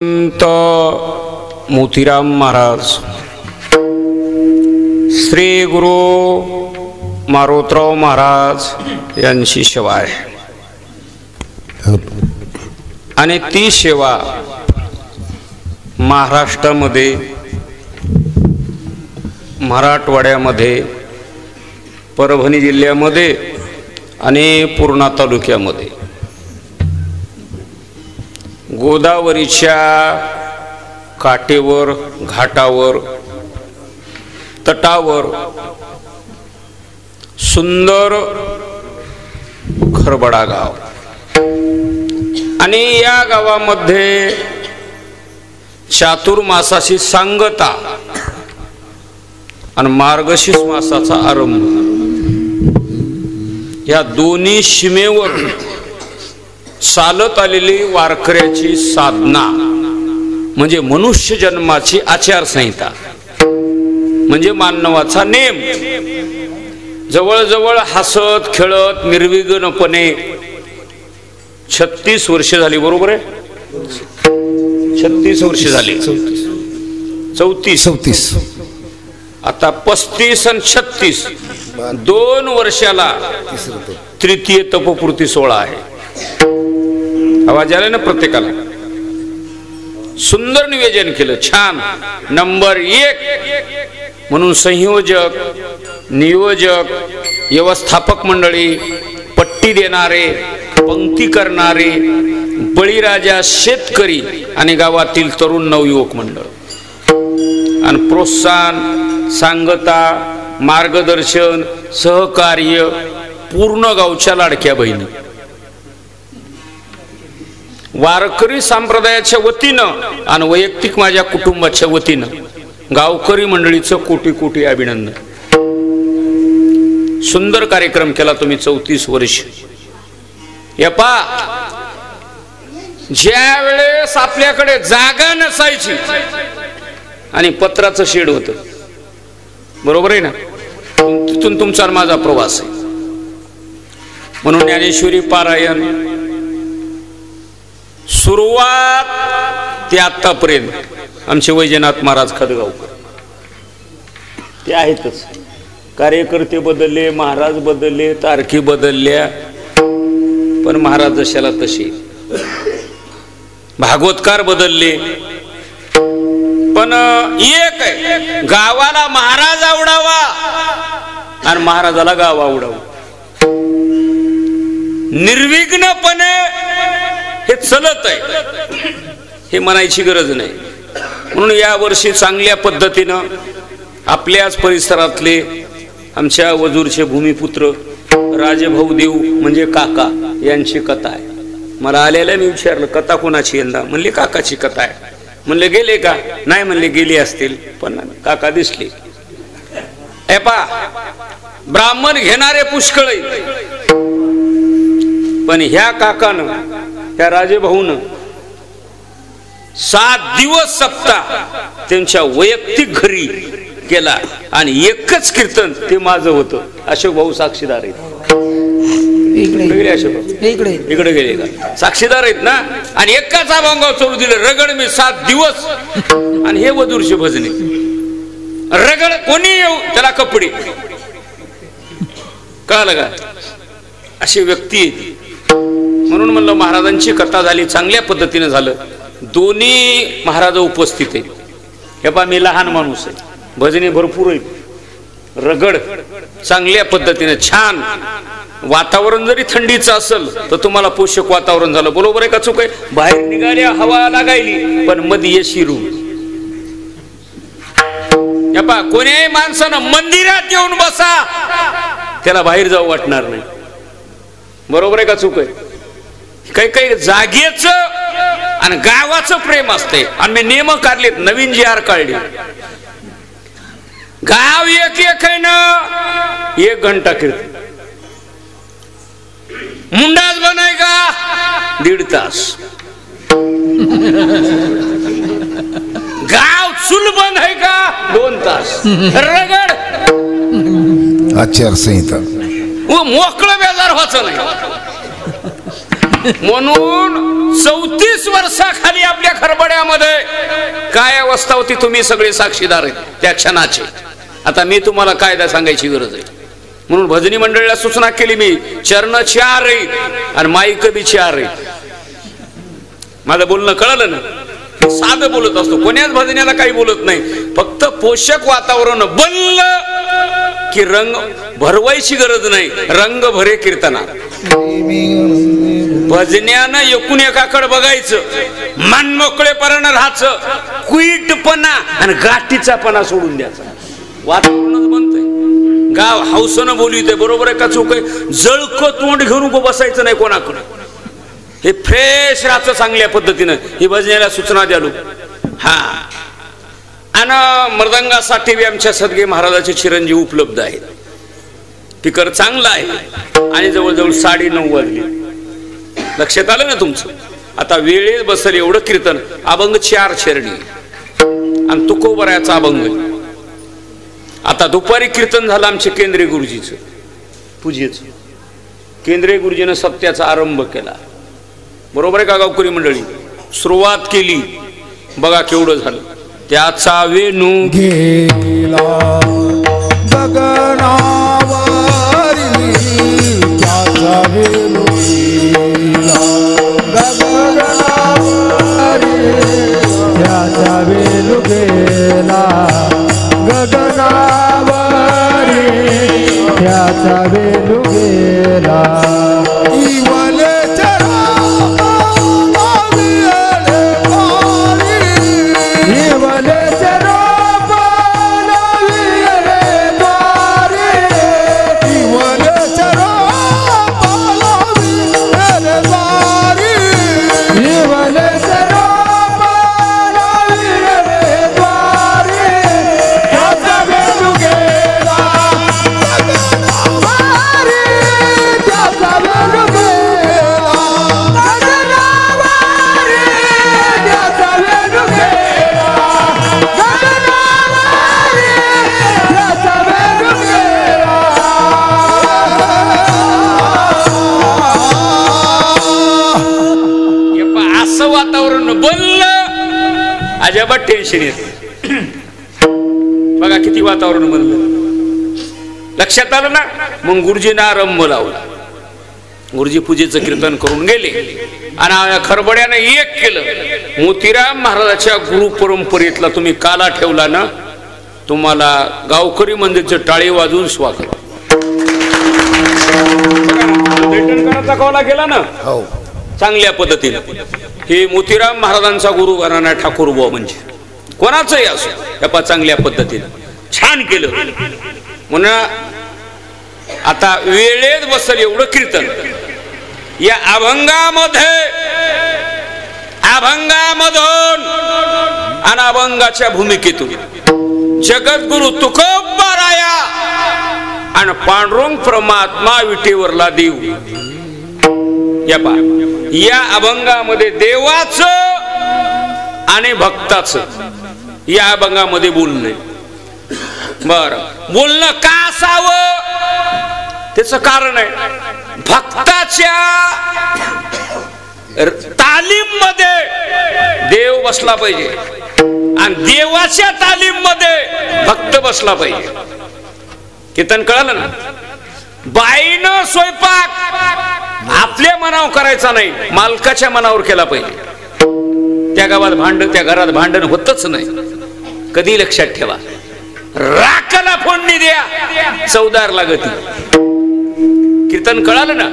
संत मोतीराम महाराज, श्री गुरु मारोतराव महाराज यांची सेवा आहे आणि ती सेवा महाराष्ट्रामध्ये, मराठवाड्यामध्ये, परभणी जिल्ह्यामध्ये आणि पूर्णा तालुक्यामध्ये गोदावरीच्या काठेवर, घाटावर, तटावर सुंदर खरबडा गाव आणि या गावामध्ये चातुर्मासाची सांगता आणि मार्गशीर्ष मासाचा आरंभ या दोन्ही सीमेवर चालत आलेली वारकऱ्याची साधना म्हणजे मनुष्य जन्माची आचारसंहिता, म्हणजे मानवाचा नेम. जवळजवळ हसत खेळत निर्विघ्नपणे 36 वर्ष झाली. बरोबर आहे, 36 वर्ष झाली. 34 आता 35 आणि 36 2 वर्षाला तृतीय तपपूर्ती सोहळा आहे. आवाज आला ना प्रत्येकाला? सुंदर नियोजन केलं, छान. नंबर 1 म्हणून संयोजक, नियोजक, व्यवस्थापक मंडळी, पट्टी देणारे, पंक्ती करणारे, बळीराजा, शेतकरी आणि गावातील तरुण नवयुवक मंडळ आणि प्रोत्साहन, सांगता, मार्गदर्शन, सहकार्य पूर्ण गावच्या लाडक्या बहिणी. वारकरी संप्रदायाच्या वतीनं आणि वैयक्तिक माझ्या कुटुंबाच्या वतीनं गावकरी मंडळीचं कोटी कोटी अभिनंदन. सुंदर कार्यक्रम केला तुम्ही 34 वर्ष. यपा ज्या वेळेस आपल्याकडे जागा नसायची आणि पत्राचं शेड होतं, बरोबर आहे ना, तिथून तुमचा माझा प्रवास आहे. म्हणून ज्ञानेश्वरी पारायण सुरुवात ते आतापर्यंत आमचे वैजनाथ महाराज खदगावकर ते आहेतच. कार्यकर्ते बदलले, महाराज बदलले, तारखी बदलल्या, पण महाराज जशाला तसे. भागवतकार बदलले, पण एक आहे, गावाला महाराज आवडावा आणि महाराजाला गाव आवडावं. निर्विघ्नपणे हे चलत आहे, हे म्हणायची गरज नाही. म्हणून या वर्षी चांगल्या पद्धतीनं आपल्याच परिसरातले आमच्या वजूरचे भूमिपुत्र राजेभाऊ देव म्हणजे काका यांची कथा आहे. मला आलेल्या मी विचारलं कथा कोणाची यंदा? म्हणले काकाची कथा आहे. म्हणले गेले का? नाही म्हणले गेले असतील, पण काका दिसले. एपा ब्राह्मण घेणारे पुष्कळ, पण ह्या काकानं, त्या राजेभाऊनं 7 दिवस सप्ताह त्यांच्या वैयक्तिक घरी केला आणि एकच कीर्तन ते माझं होतं. अशोक भाऊ साक्षीदार आहेत. इकडे गेले अशोक भाऊ, इकडे गेले का? साक्षीदार आहेत ना. आणि एकाच अभंगावर चोरू दिलं, रगड मी 7 दिवस. आणि हे वधूरचे भजने, रगड कोणी येऊ त्याला कपडे, कळलं का? अशी व्यक्ती आहे. म्हणून म्हणलं महाराजांची कथा झाली, चांगल्या पद्धतीने झालं. दोन्ही महाराज उपस्थित आहेत. हे पहा मी लहान माणूस आहे, भजने भरपूर आहेत, रगड चांगल्या पद्धतीने छान. वातावरण जरी थंडीचं असेल तर तुम्हाला पोषक वातावरण झालं. बरोबर आहे का चूक आहे? बाहेर निघाल्या हवा लागायली, पण मध्ये येशी रूम. हे पहा कोण्याही माणसानं मंदिरात येऊन बसा, त्याला बाहेर जाऊ वाटणार नाही. बरोबर आहे का चूक आहे? काही काही जागेच आणि गावाचं प्रेम असते. आणि मी नियम काढलेत, नवीन जी आर काढली. गाव एक आहे ना, 1 घंटा कीर्तन. मुंडाच बनाय का 1.5 तास. गाव चूल बंद आहे का 2 तास. रगड आचारसंहिता मोकळं बेजार व्हायचं नाही. म्हणून 34 वर्षाखाली आपल्या खरबड्यामध्ये काय अवस्था होती तुम्ही सगळे साक्षीदार आहेत त्या क्षणाचे. आता मी तुम्हाला कायदा सांगायची गरज आहे म्हणून भजनी मंडळीला सूचना केली मी. चरण 4 आहे आणि माईक बी 4 आहे. माझं बोलणं कळलं ना? साधं बोलत असतो, कोण्याच भजण्याला काही बोलत नाही. फक्त पोषक वातावरण बनलं की रंग भरवायची गरज नाही, रंग भरे कीर्तना. भजण्यानं एकूण एकाकडे बघायचं, मन मोकळेपणानं राहायचं, कुईटपणा आणि गाठीचापणा सोडून द्यायचा. वातावरणच बनतंय. गाव हौसनं बोलतोय, बरोबर आहे का चूक आहे? जळक तोंड घेऊन उभं बसायचं नाही कोणाकडे. हे फ्रेश राहायचं चांगल्या पद्धतीनं. ही भजनाला सूचना द्यालो. हा, आणि मृदंगासाठी बी आमच्या सदगे महाराजाचे चिरंजीव उपलब्ध आहेत. स्पीकर चांगला आहे आणि जवळजवळ 9:30 वाजले. लक्षात आलं ना तुमचं? आता वेळेत बसल एवढं कीर्तन. अभंग 4 शेरडी आणि तुकोबरायाचा अभंग. आता दुपारी कीर्तन झालं आमचे केंद्रीय गुरुजीचं पूजेचं. केंद्रीय गुरुजीनं सत्याचा आरंभ केला. बरोबर आहे का गावकरी मंडळी? सुरुवात केली, बघा केवढं झालं. त्याचा वेणू गेला गगनावरी, त्याचा वेणू गेला गगनावरी, त्याचा वेणू गेला गगनावरी, त्याचा वेणू गेला. अजिबात टेन्शन येत. बघा किती वातावरण बनलं. लक्षात आलं ना? मग गुरुजींना आरंभ लावला. गुरुजी पूजेचं कीर्तन करून गेले आणि खरबड्याने एक केलं. मोतीराम महाराजाच्या गुरु परंपरेतला तुम्ही काला ठेवला ना, तुम्हाला गावकरी मंदिरचे टाळी वाजवून स्वागत. दाखवला गेला ना चांगल्या पद्धतीने. हे मोतीराम महाराजांचा गुरु घराणा ठाकूर बुवा म्हणजे कोणाचंही असो, त्या चांगल्या पद्धतीने छान केलं. म्हणून आता वेळेत बसल एवढं कीर्तन. या अभंगामधून आणि अभंगाच्या भूमिकेतून जगद्गुरु तुकोबाराया आणि पांडुरंग परमात्मा विटेवरला देव. या अभंगामध्ये देवाचं आणि भक्ताचं या अभंगामध्ये बोलणं. बर, बोलणं का असावं त्याचं कारण आहे. भक्ताच्या तालीम मध्ये देव बसला पाहिजे आणि देवाच्या तालीम मध्ये भक्त बसला पाहिजे. कीर्तन कळलं ना? बाईनं स्वयंपाक आपल्या मनावर करायचा नाही, मालकाच्या मनावर केला पाहिजे. त्या गावात भांडण, त्या घरात भांडण होतच नाही. कधी लक्षात ठेवा. राखाला फोडणी द्या, चवदार लागती. कीर्तन कळालं ना?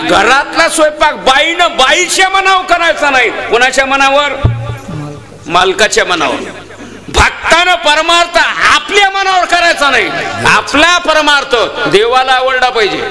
घरातला स्वयंपाक बाईनं बाईच्या मनावर करायचा नाही, कोणाच्या मनावर? मालकाच्या मनावर. भक्तानं परमार्थ आपल्या मनावर करायचा नाही, आपला परमार्थ देवाला आवडला पाहिजे.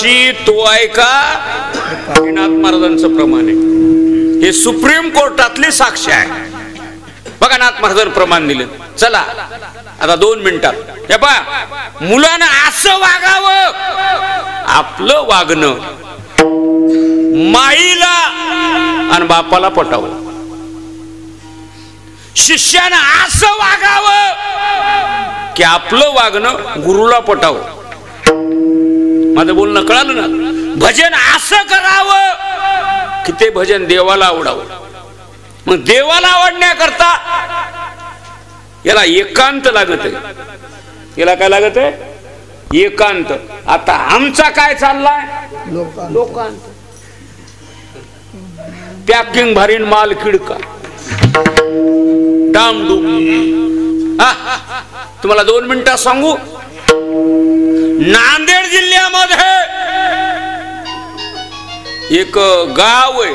वर्षी तो ऐका नाथ महाराजांचं प्रमाण आहे. हे सुप्रीम कोर्टातली साक्ष आहे. बघा नाथ महाराजांनी प्रमाण दिलं. चला आता 2 मिनिटात हे पहा, मुलांना असं वागावं, आपलं वागणं माईला आणि बापाला पटावं. शिष्यानं असं वागावं की आपलं वागणं गुरुला पटावं. माझं बोलणं कळालं ना? भजन असं करावं की ते भजन देवाला आवडावं. मग देवाला आवडण्याकरता याला एकांत लागत आहे. याला काय लागत आहे? एकांत. आता आमचा काय चाललाय? लोकांत. पॅकिंग भारीन माल किडका डामडूम. तुम्हाला 2 मिनिटात सांगू, नांदेड जिल्ह्यामध्ये एक गाव आहे,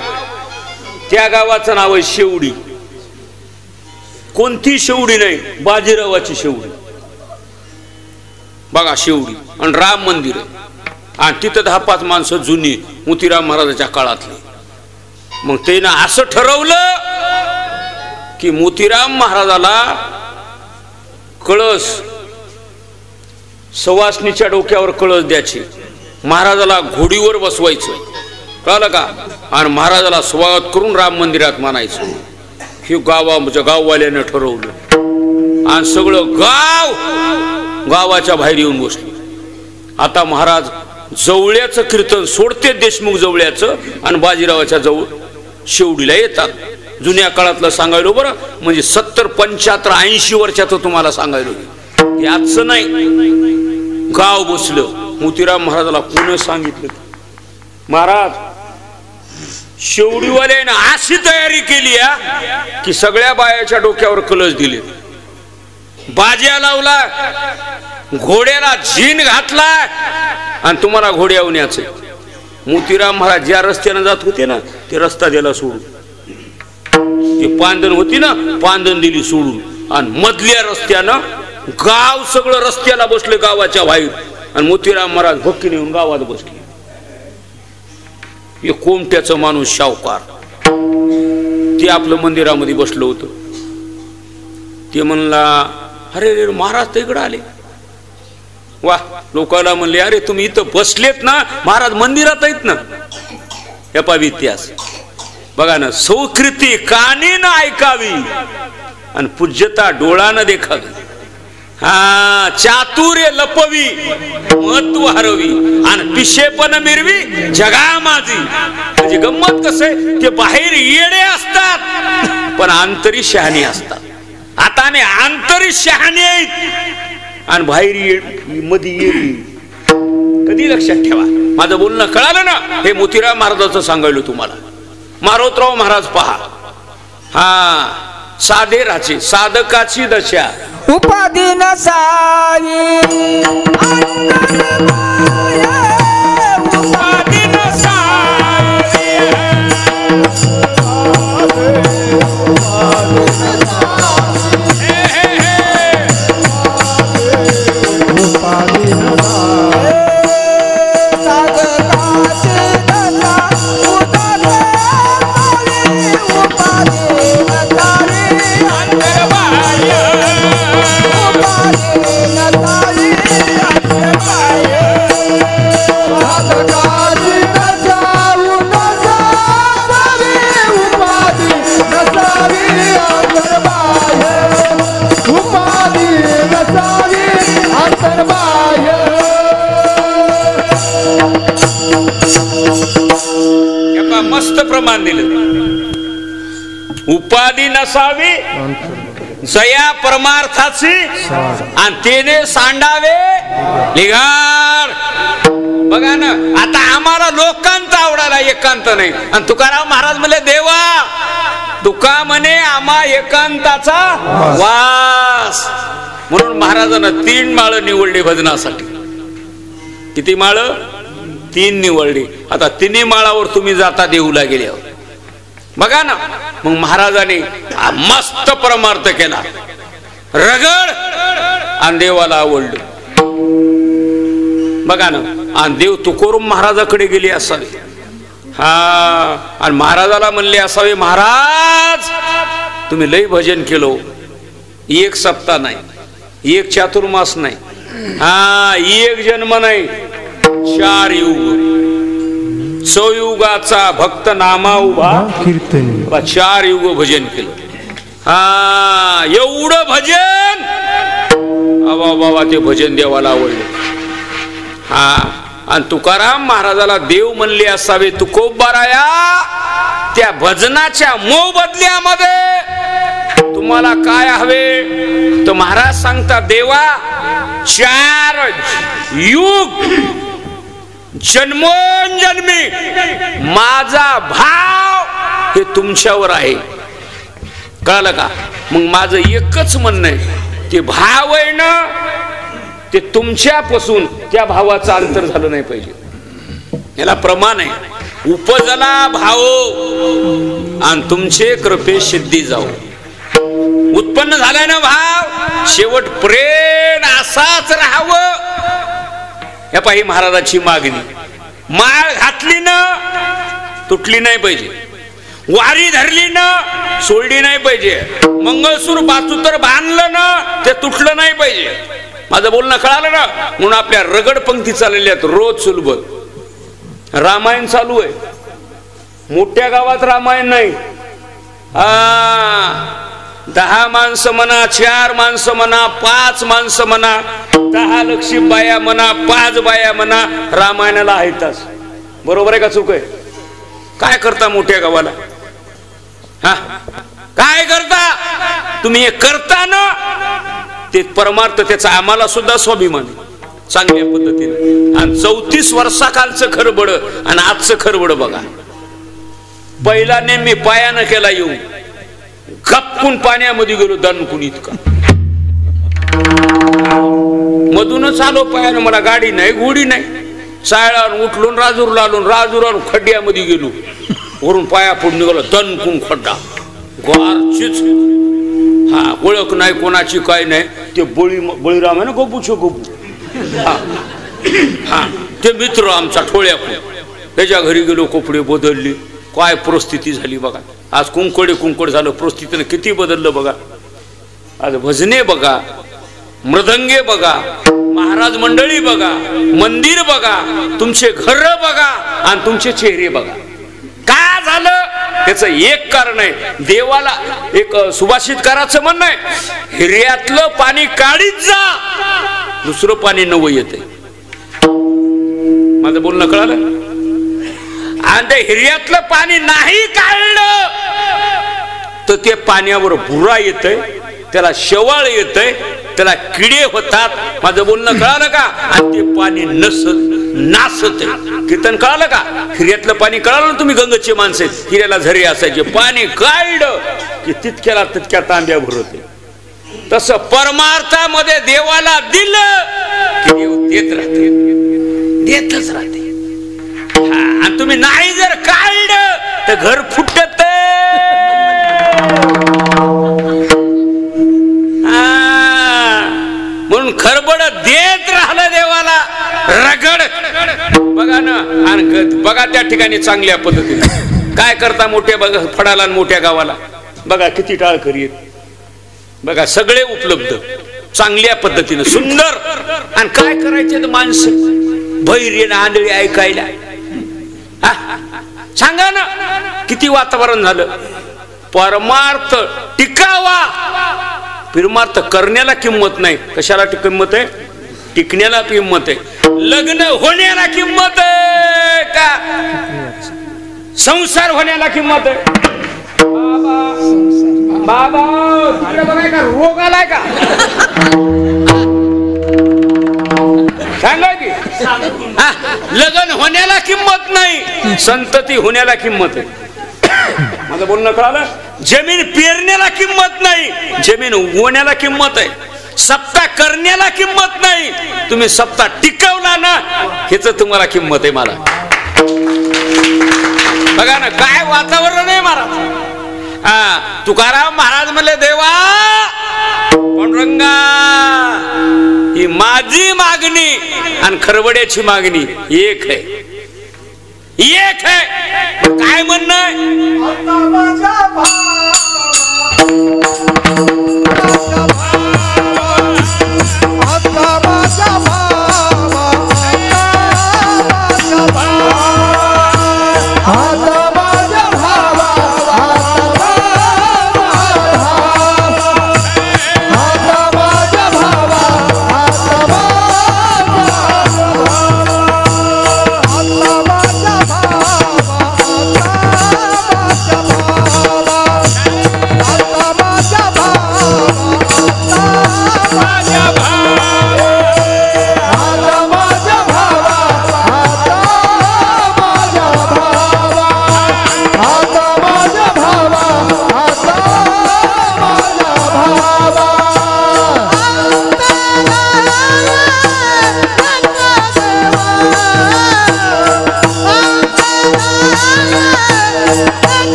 त्या गावाचं नाव आहे शेवडी. कोणती शेवडी नाही, बाजीरावाची शेवडी. बघा शेवडी आणि राम मंदिर आहे. आणि तिथं 10-5 माणसं जुनी मोतीराम महाराजाच्या काळातली. मग त्यानं असं ठरवलं की मोतीराम महाराजाला कळस, सवासणीच्या डोक्यावर कळस द्यायची, महाराजाला घोडीवर बसवायचं, कळलं का? आणि महाराजाला स्वागत करून राम मंदिरात मानायचं. हे गाववाल्यानं ठरवलं आणि सगळं गावाच्या बाहेर येऊन बसले. आता महाराज जवळ्याचं कीर्तन सोडते, देशमुख जवळ्याचं, आणि बाजीरावाच्या जवळ शेवडीला येतात. जुन्या काळातलं सांगायलो बरं, म्हणजे 70, 75, 80 वर्षाचं तुम्हाला सांगायलो. याच नाही, गाव बसलं. मोतीराम महाराजाला कोण सांगितलं? महाराज शेवडीवाल्यानं अशी तयारी केली की सगळ्या बायाच्या डोक्यावर कलश दिले, बाज्या लावला, घोड्याला झीन घातला आणि तुम्हाला घोड्यावर न्यायचं. मोतीराम महाराज ज्या रस्त्यानं जात होते ना, ते रस्ता दिला सोडून. ते पांदन होती ना, पांदन दिली सोडून, आणि मधल्या रस्त्यानं गाव सगळं रस्त्याला बसले गावाच्या बाहेर. आणि मोतीराम महाराज भक्की नेऊन गावात बसले. हे कोमट्याचं माणूस शावकार, ते आपलं मंदिरामध्ये बसलं होतं. ते म्हणला, अरे रे महाराज तर इकडं आले. वा, लोकांना म्हणले, अरे तुम्ही इथं बसलेत ना, महाराज मंदिरात आहेत ना. हे पावी इतिहास बघा ना. सौकृती कानीनं ऐकावी आणि पूज्यता डोळानं देखावी. हा, चातुर्य लपवी, महत्व हरवी, आणि पिशेपण मिरवी जगा माझी. म्हणजे गंमत कसं, ते बाहेर येडे असतात पण अंतरी शहाणी असतात. आता आम्ही अंतरी शहाणी आहेत आणि बाहेर मध्ये येडी. कधी लक्षात ठेवा, माझं बोलणं कळालं ना? हे मोतीराम महाराजाचं सांगायलो तुम्हाला. मारोतराव महाराज पहा, हा साधे राचे, साधकाची दशा. उपाधी नसावी, उपाधी नसावी, मस्त प्रमाण दिलं. उपाधी नसावी, जया परमार्थाची, आणि तेने सांडावे लिगाड. बघा ना, आता आम्हाला लोकांत आवडायला एकांत नाही. आणि तुकाराम महाराज म्हणले, देवा तुका म्हणे आम्हा एकांताचा वास. म्हणून महाराजांना 3 माळ निवडली भजनासाठी. किती माळ? 3 निवडली. आता 3 माळावर तुम्ही जाता देऊला गेल्यावर. बघा ना, मग महाराजांनी मस्त परमार्थ केला, रगड, आणि देवाला आवडलं. बघा ना, आणि देव तुकोरून महाराजाकडे गेले असावे. हा, आणि महाराजाला म्हणले असावे, महाराज तुम्ही लय भजन केलो, एक सप्ताह नाही, एक चातुर्मास नाही, हा एक जन्म नाही, 4 युग, सयुगाचा भक्त नामा उभा कीर्तन, 4 युग भजन केलं. हा, एवढं भजन, अवा बाबा ते भजन देवाला आवडलं. हा, आणि तुकाराम महाराजाला देव म्हणले असावे, तुकोबाराया त्या भजनाच्या मोबदल्यामध्ये तुम्हाला काय हवे? तर महाराज सांगता, देवा 4 युग जन्मोजन्मी माझा भाव हे तुमच्यावर आहे. कळलं का? मग माझं एकच म्हणणं आहे, ते भाव आहे ना, ते तुमच्यापासून त्या भावाचं अंतर झालं नाही पाहिजे. याला प्रमाण आहे, उपजला भाव आणि तुमचे कृपे सिद्धी जाऊ. उत्पन्न झालाय ना भाव, शेवट प्रेम असाच राहावं. या पाही महाराजाची मागणी. माळ घातली ना तुटली नाही पाहिजे, वारी धरली ना सोडली नाही पाहिजे, मंगळसूर बाचूतर बांधलं ना ते तुटलं नाही पाहिजे. माझं बोलणं कळालं ना? म्हणून आपल्या रगड पंक्ती चाललेल्या आहेत रोज सुलभत. रामायण चालू आहे, मोठ्या गावात रामायण नाही. 10 माणसं म्हणा, 4 माणसं म्हणा, 5 माणसं म्हणा, 10 लक्षी बाया म्हणा, 5 बाया म्हणा, रामायणाला आहेतच. बरोबर आहे का चूक आहे? काय करता मोठ्या गावाला? हा, काय करता तुम्ही? हे करता ना ते परमार्थ, त्याचा आम्हाला सुद्धा स्वाभिमान चांगल्या पद्धतीने. आणि 34 वर्षाखालचं खरबड आणि आजचं खरबड बघा. पहिला नेहमी पायानं केला, येऊन गपकून पाण्यामध्ये गेलो दणकून इतका, मधूनच आलो पायानं. मला गाडी नाही, घोडी नाही, सायळावर उठलून राजूरला आलो, राजूर खड्ड्यामध्ये गेलो, वरून पाया पडून निघालो दणकून खड्डा गारचीच. हा, ओळख नाही कोणाची, काय नाही. ते बळीराम आहे ना, गोपूचे गोपू, हा हा, ते मित्र आमचा ठोळ्यापूर, त्याच्या घरी गेलो, कपडे बदलले. काय परिस्थिती झाली बघा. आज कुंकड झालं, परिस्थितीनं किती बदललं बघा. आज भजने बघा, मृदंगे बघा, महाराज मंडळी बघा, मंदिर बघा, तुमचे घर बघा आणि तुमचे चेहरे बघा. का झालं? त्याचं एक कारण आहे. देवाला एक सुभाषितकाराचं म्हणणं आहे, हिऱ्यातलं पाणी काढीत जा, दुसरं पाणी नवं येते. माझं बोलणं कळालं? आणि ते हिऱ्यातलं पाणी नाही काढलं तर ते पाण्यावर भुरा येतय, त्याला शेवाळ येतय, त्याला किडे होतात. माझं बोलणं कळालं का? आणि ते पाणी नासत. कीर्तन कळालं का? हिऱ्यातलं पाणी कळालं ना तुम्ही? गंगेचे माणसे हिऱ्याला झरे असायचे, पाणी काढलं की तितक्या तांब्या भरते. तसं परमार्थामध्ये देवाला दिलं की देव देत राहते, देतच राहते. आणि तुम्ही नाही जर काढलं तर घर फुटत. म्हणून खरबड देत राहिलं देवाला, रगड बघा ना. आणि बघा त्या ठिकाणी चांगल्या पद्धतीने काय करता मोठ्या बघा फडाला, मोठ्या गावाला बघा किती टाळ करीत बघा, सगळे उपलब्ध चांगल्या पद्धतीने सुंदर. आणि काय करायचे माणसं भैरी आंधळी ऐकायला. सांगा ना किती वातावरण झालं. परमार्थ टिकावा, फिरमार्थ करण्याला किंमत नाही. कशाला किंमत आहे? टिकण्याला किंमत आहे. लग्न होण्याला किंमत आहे का? संसार होण्याला किंमत आहे. बाबा का रोग आलाय का? सांगा की. लग्न होण्याला किंमत नाही, संतती होण्याला किंमत आहे. माझं बोलणं कळालं? जमीन पेरण्याला किंमत नाही, जमीन उगवण्याला किंमत आहे. सप्ताह करण्याला किंमत नाही, तुम्ही सप्ताह टिकवला ना ह्याच तुम्हाला किंमत आहे. मला बघा ना काय वातावरण आहे महाराज. तुकाराम महाराज म्हणले, देवा पांडुरंगा ही माझी मागणी आणि खरवड्याची मागणी एक आहे, एक आहे. काय म्हणणं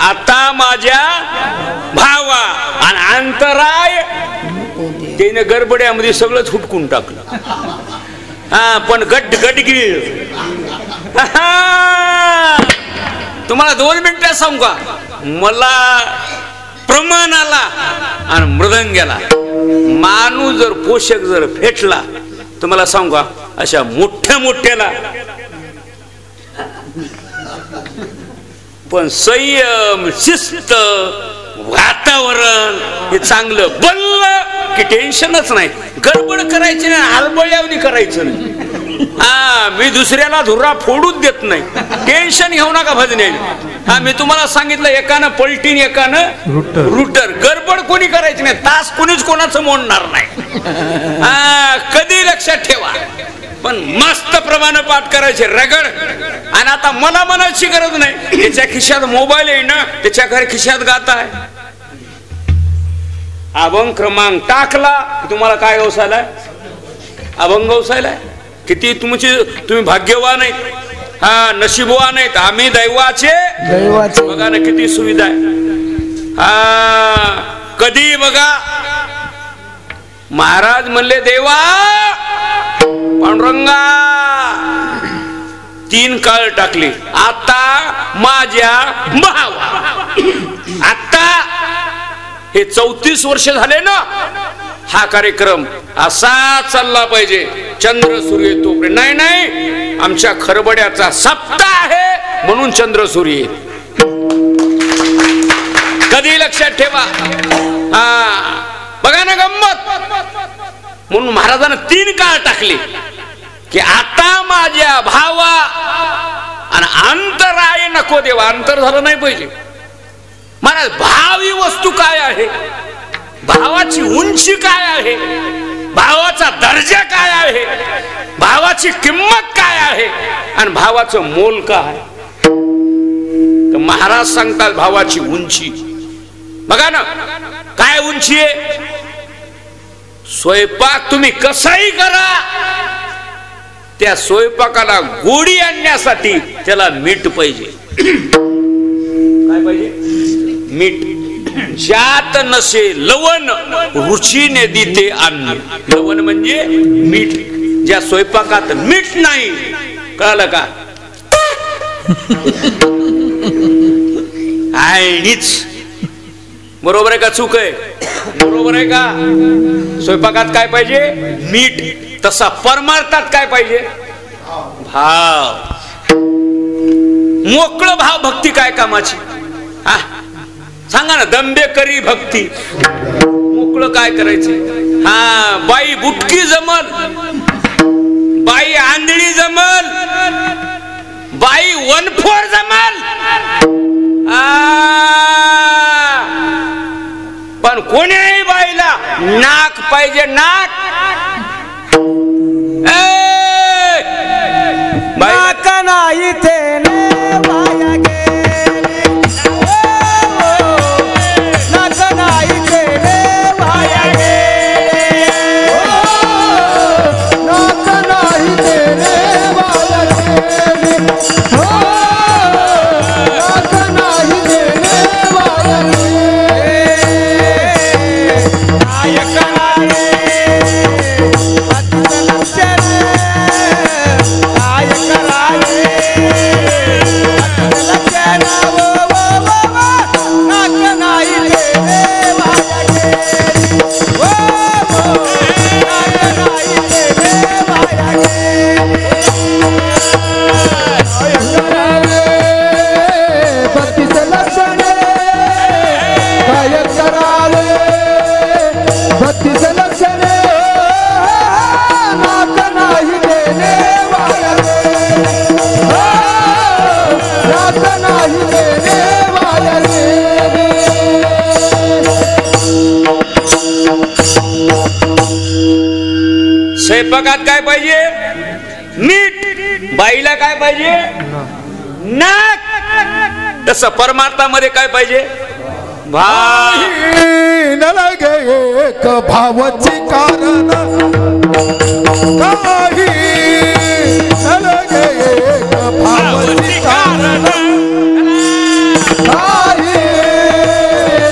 आता माझ्या भावा आणि अंतराय त्याने गडबड्यामध्ये सगळंच हुटकून टाकलं. हा पण गडगीर तुम्हाला 2 मिनिटं सांगू का, मला प्रमाणाला आणि मृदंग्याला माणूस जर पोषक जर फेटला तुम्हाला सांगू का, अशा मोठ्या मोठ्याला पण संयम शिस्त वातावरण हे चांगलं बनलं की टेन्शनच नाही. गडबड करायची नाही, हलबळल्यावनी करायचं नाही. हा मी दुसऱ्याला धुरा फोडूच देत नाही, टेन्शन घेऊ नका भजने. हा मी तुम्हाला सांगितलं, एकानं पलटीन एकानं रुटर. गडबड कोणी करायची नाही, तास कोणीच कोणाचं मोडणार नाही. हा कधी लक्षात ठेवा. पण मस्त प्रमाणे पाठ करायचे रगड. आणि आता मला म्हणायची गरज नाही, त्याच्या खिशात मोबाईल आहे ना, त्याच्या घरी खिशात गाता आहे. अभंग क्रमांक टाकला तुम्हाला काय व्यवसायला, अभंग व्यवसायला. किती तुम्ही भाग्यवान आहेत, हा नशीबवान आहेत. आम्ही दैवाचे बघा ना किती सुविधा आहे. हा कधी बघा महाराज म्हणले, देवा पांडुरंगा 3 काळ टाकली, आता माझ्या भावा. आता हे 34 वर्ष झाले ना, हा कार्यक्रम असा चालला पाहिजे. चंद्र सूर्य तोपर्यंत नाही, नाही आमच्या खरबड्याचा सप्ताह आहे म्हणून चंद्र सूर्य. कधी लक्षात ठेवा. हा बघा ना गंमत. म्हणून महाराजांना 3 काळ टाकले की आता माझ्या भावा आणि अंतराय नको देवा. अंतर झालं नाही पाहिजे. महाराज भाव ही वस्तू काय आहे, भावाची उंची काय आहे, भावाचा दर्जा काय आहे, भावाची किंमत काय आहे आणि भावाचं मोल काय. तर महाराज सांगतात भावाची उंची. बघा ना काय उंची आहे. स्वयंपाक तुम्ही कसाही करा, त्या स्वयंपाकाला गोडी आणण्यासाठी त्याला मीठ पाहिजे. काय पाहिजे? मीठ. ज्यात नसे लवण रुचीने देते अन्न. लवण म्हणजे मीठ. ज्या स्वयंपाकात मीठ नाही, कळलं का, आणीच. बरोबर आहे का चूक आहे? बरोबर आहे का? स्वयंपाकात काय पाहिजे? मीठ. तसा परमार्थात काय पाहिजे? भाव. मोकळ भाव भक्ती काय कामाची? हा सांगा ना. दंबेकरी भक्ती मोकळ काय करायचं? हा बाई बुटकी जमल, बाई आंधळी जमल, बाई वनफोर जमल, पण कोणीही बाईला नाक पाहिजे. नाक नाक नाही तेने वाया गेली, नाक नाही तेने वाया गेली, नाक नाही तेरे वाया गेली, नाक नाही तेरे वाया स्वयंपाकात काय पाहिजे? मीठ. बाईला काय पाहिजे? नाक. तसं परमार्थामध्ये काय पाहिजे? भाव. न लगे एक भावाची कारण काही, न लगे एक भावाची कारण काही,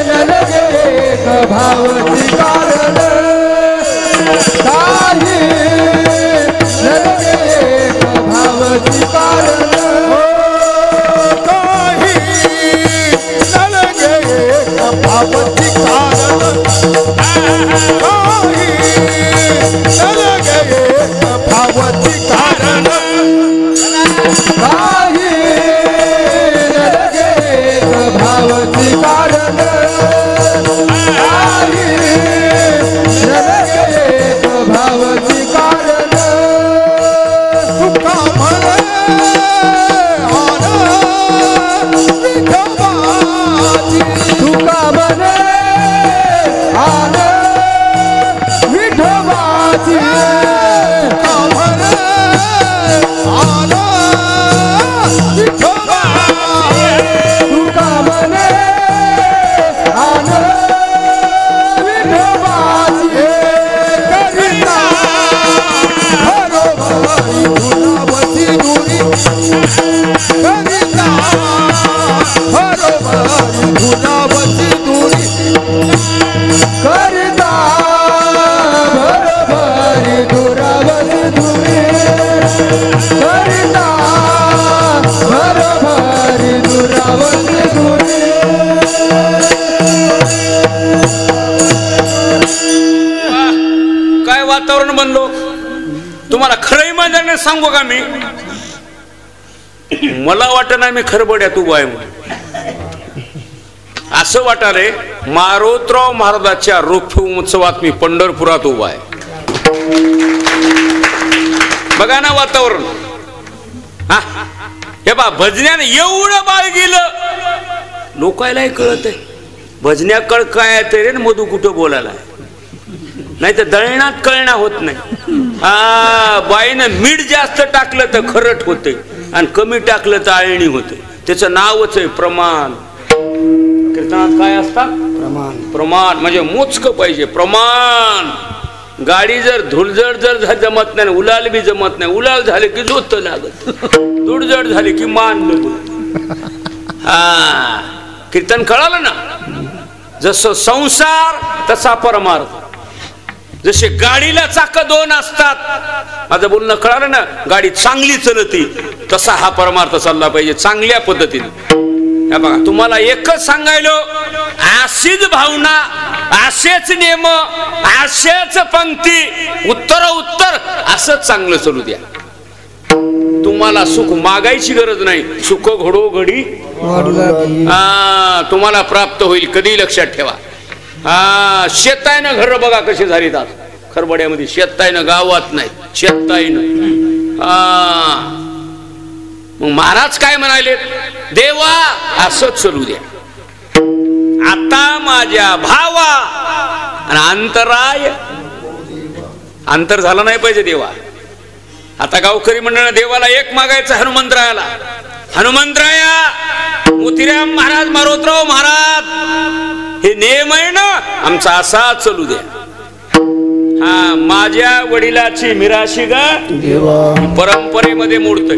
न लगे एक भावाची कारण काही, न लगे एक भावाची कारण काही, न लगे एक भावाची कारण काही, न लगे एक भावाची कारण काही, न लगे एक भावाची कारण काही, न लगे एक भावाची कारण तुका म्हणे तुका म्हणे आन विठोबाची, तुका म्हणे आन विठोबाची, तुका म्हणे आन विठोबाची, करिता हरोबाई गुलाबची दुरी, करिता हरोबाई गुलाबची दुरी, करिता हरोबाई दुरावची दुरी, करिता हरोबाई दुरावची दुरी. काय वातावरण बनलो. तुम्हाला खरंही माझ्याने सांगू का मी? मला वाटत नाही मी खरबड्यात उभा आहे म्हणून. असं वाटाले मारोतराव महाराजांच्या रोख उत्सवात मी पंढरपुरात उभा आहे. बघा ना वातावरण. हा हे बा भजन्याने एवढं बाळ गेलं लोकायलाही कळत आहे. भजन्याकड काय आहे रे मधू कुठं बोलायला, नाही तर दळणात कळणा होत नाही. हा बाईनं मीठ जास्त टाकलं तर खरट होते आणि कमी टाकलं तर आळणी होते. त्याचं नावच आहे प्रमाण. कीर्तनात काय असतात? प्रमाण. प्रमाण म्हणजे मोजकं पाहिजे. प्रमाण. गाडी जर धुळजड जर जमत नाही, उलाल बी जमत नाही. उलाल झाले की जोत लागत, धुळजड झाले की मान लागत. हा कीर्तन कळालं ना. जसं संसार तसा परमार्थ. जसे गाडीला चाक दोन असतात, माझं बोलणं कळालं ना, गाडी चांगली चलती तसा हा परमार्थ चालला पाहिजे चांगल्या पद्धतीने. हे बघा तुम्हाला एकच सांगायलो, अशीच भावना, असेच नियम, असेच पंक्ती, उत्तर उत्तर असंच चांगलं चालू द्या. तुम्हाला सुख मागायची गरज नाही, सुख घडोघडी तुम्हाला प्राप्त होईल. कधी लक्षात ठेवा. शेतायनं घर बघा कशी झाली आज खरबड्यामध्ये. शेतायनं गावात नाही, शेतायनं. मग महाराज काय म्हणाले, देवा असं चलू द्या आता माझ्या भावा. आणि अंतराय, अंतर झालं नाही पाहिजे देवा. आता गावकरी मंडळ देवाला एक मागायचं, हनुमंतरायाला. हनुमंतराया, मोतीराम महाराज, मारोतराव महाराज, हे नियम आहे ना आमचा, असा चलू द्या. माझ्या वडिलाची मिराशी ग परंपरेमध्ये मोडतोय.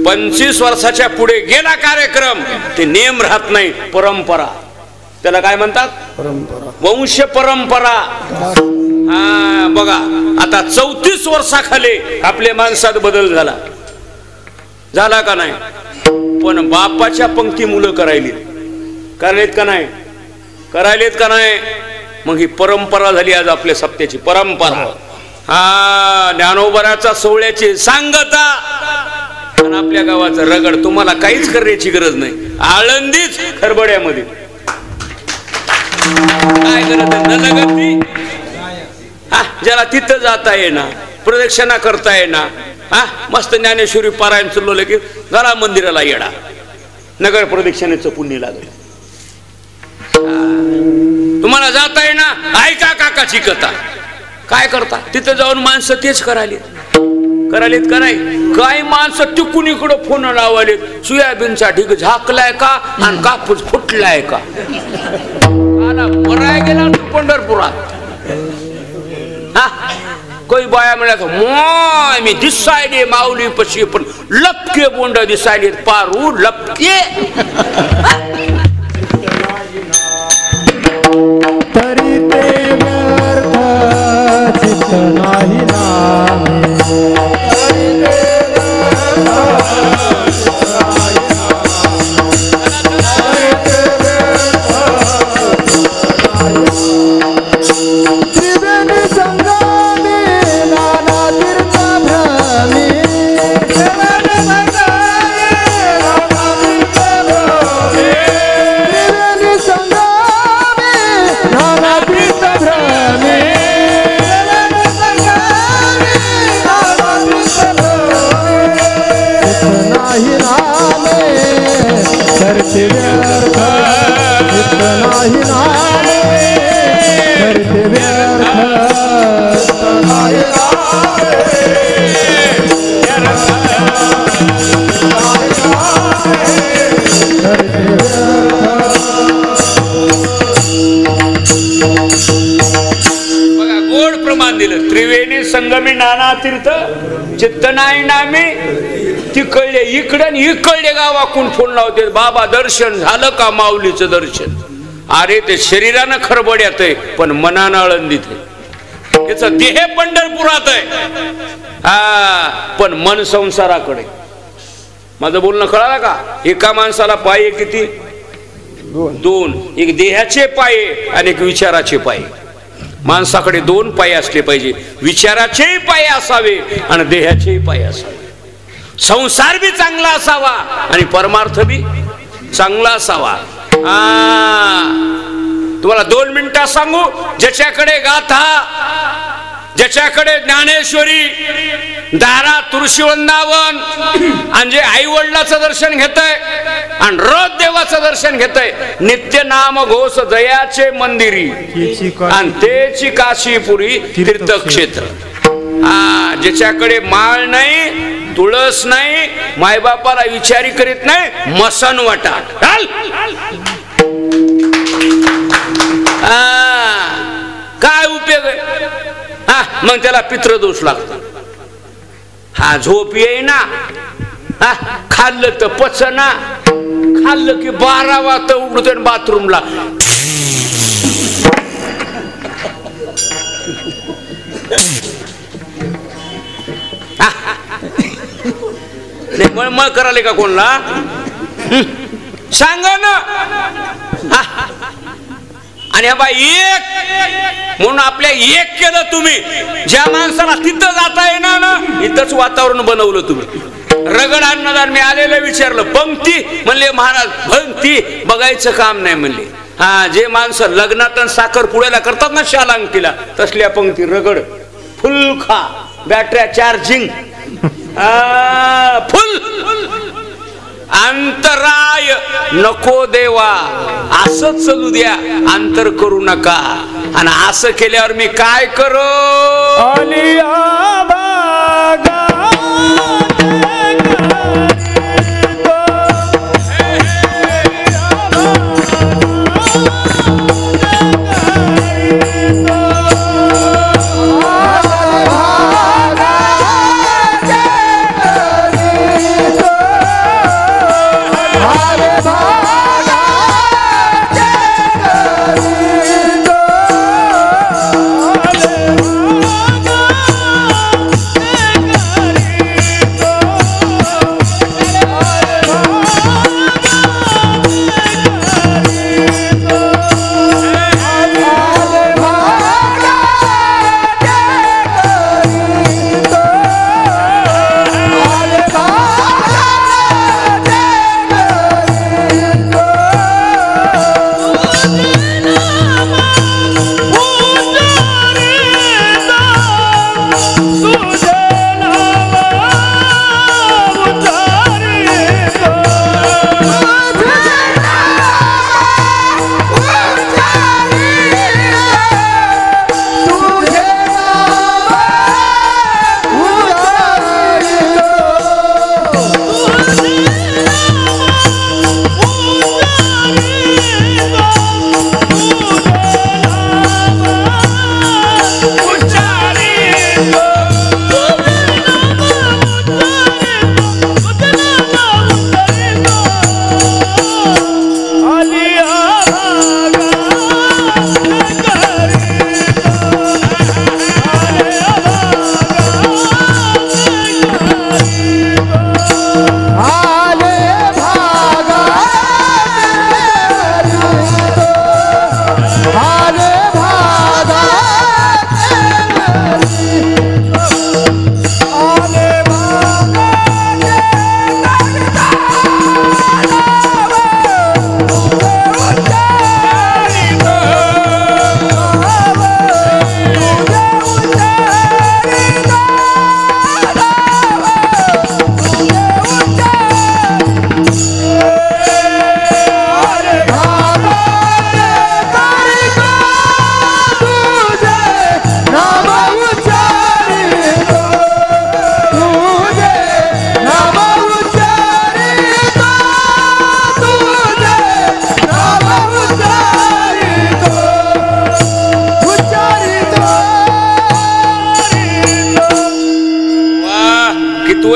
25 वर्षाच्या पुढे गेला कार्यक्रम, ते नियम राहत नाही, परंपरा. त्याला काय म्हणतात, वंश परंपरा. बघा आता 34 वर्षाखाली आपल्या माणसात बदल झाला, झाला का नाही. पण बापाच्या पंक्ती मुलं करायलेत का नाही, करायलेत का नाही. मग ही परंपरा झाली आज आपल्या सप्त्याची परंपरा. ज्ञानोबराचा सोहळ्याची सांगता आणि आपल्या गावाचं रगड. तुम्हाला काहीच करण्याची गरज नाही. आळंदीच खरबड्यामध्ये काय गरज आहे, ज्याला तिथं जाता येणार, प्रदक्षिणा करता येणार. मस्त ज्ञानेश्वरी पारायण चालवलं की घरा मंदिराला येडा, नगर प्रदक्षिणेचं पुण्य लागलं. तुम्हाला जाता येणार, ऐका काकाची कथा. काय करता तिथं जाऊन माणसं तेच करायलेत का नाही. काय माणसं तिकून इकडं फोन लावाले, सोयाबीनचा ढीग झाकलाय का आणि कापूस फुटलाय का. बराय गेला तू पंढरपुरात. कोई बाया म्हणायचं मोय मी दिसायले माऊली पशी, पण लपके बोंड दिसायले पारू लपके. तरी ते व्यर्थ चित्त नाही नामे. त्रिवेणी संगमी नाना तीर्थ चित्त नाही नामे. तिकडले इकडे इकडले गावाकून फोन लावते, बाबा दर्शन झालं का, माऊलीचं दर्शन. अरे ते शरीरानं खरबड्यात आहे पण मनानं आळंदीत आहे. त्याचं देह पंढरपुरात आहे पण मन संसाराकडे. माझं बोलणं कळालं का. एका माणसाला पाये किती, 2. एक देहाचे पाये आणि एक विचाराचे पाये. माणसाकडे 2 पाय असले पाहिजे, विचाराचेही पाय असावे आणि देहाचेही पाय असावे. संसार बी चांगला असावा आणि परमार्थ बी चांगला असावा. तुम्हाला 2 मिनिटात सांगू, ज्याच्याकडे गाथा, ज्याच्याकडे ज्ञानेश्वरी, दारा तुळशी वृंदावन आणि जे आई वडिलाचं दर्शन घेतय आणि रोज देवाचं दर्शन घेतय, नित्य नाम घोष जयाचे मंदिरी आणि तेची काशीपुरी तीर्थक्षेत्र. ज्याच्याकडे माळ नाही, तुळस नाही, मायबापाला विचारी करीत नाही, मसन वाटा काय उपयोग आहे. मग त्याला पितृदोष लागतो. झोप येईना, खाल्लं तर पचना, खाल्लं की 12 वाजता उघडतो बाथरूमला. मळमळ कराले का कोणला सांगा ना. आणि एक म्हणून आपल्या एक केलं तुम्ही. ज्या माणसाला तिथं जाता येणार ना, इथंच वातावरण बनवलं तुम्ही. रगड अन्नदान. मी आलेलं विचारलं पंक्ती, म्हणले महाराज पंक्ती बघायचं काम नाही म्हणले. हा, जे माणसं लग्नात साखर पुड्याला करतात ना शालांकीला, तसल्या पंक्ती रगड फुल खा, बॅटऱ्या चार्जिंग फुल. अंतराय नको देवा, असं चलू द्या, अंतर करू नका. आणि असं केल्यावर मी काय करू?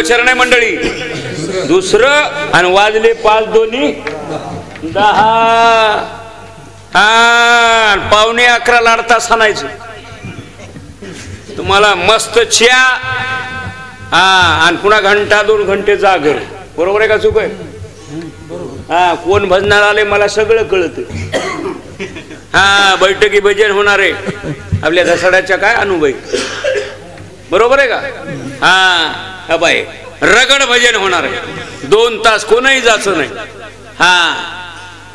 चरण आहे मंडळी. दुसरं आणि वाजले 5 दोन्ही 10. हा, 11:15 लाडता सानायचं तुम्हाला मस्त च्या. हा, आणि पुन्हा घंटा 2 घंटे जागर. बरोबर आहे का चूक आहे? हा, कोण भजनार आले मला सगळं कळत. हा, बैठकी भजन होणार आहे आपल्या धसाड्याच्या काय अनुभव. बरोबर आहे का? हा बाई, रगड भजन होणार आहे 2 तास, कोणही जायचं नाही. हा,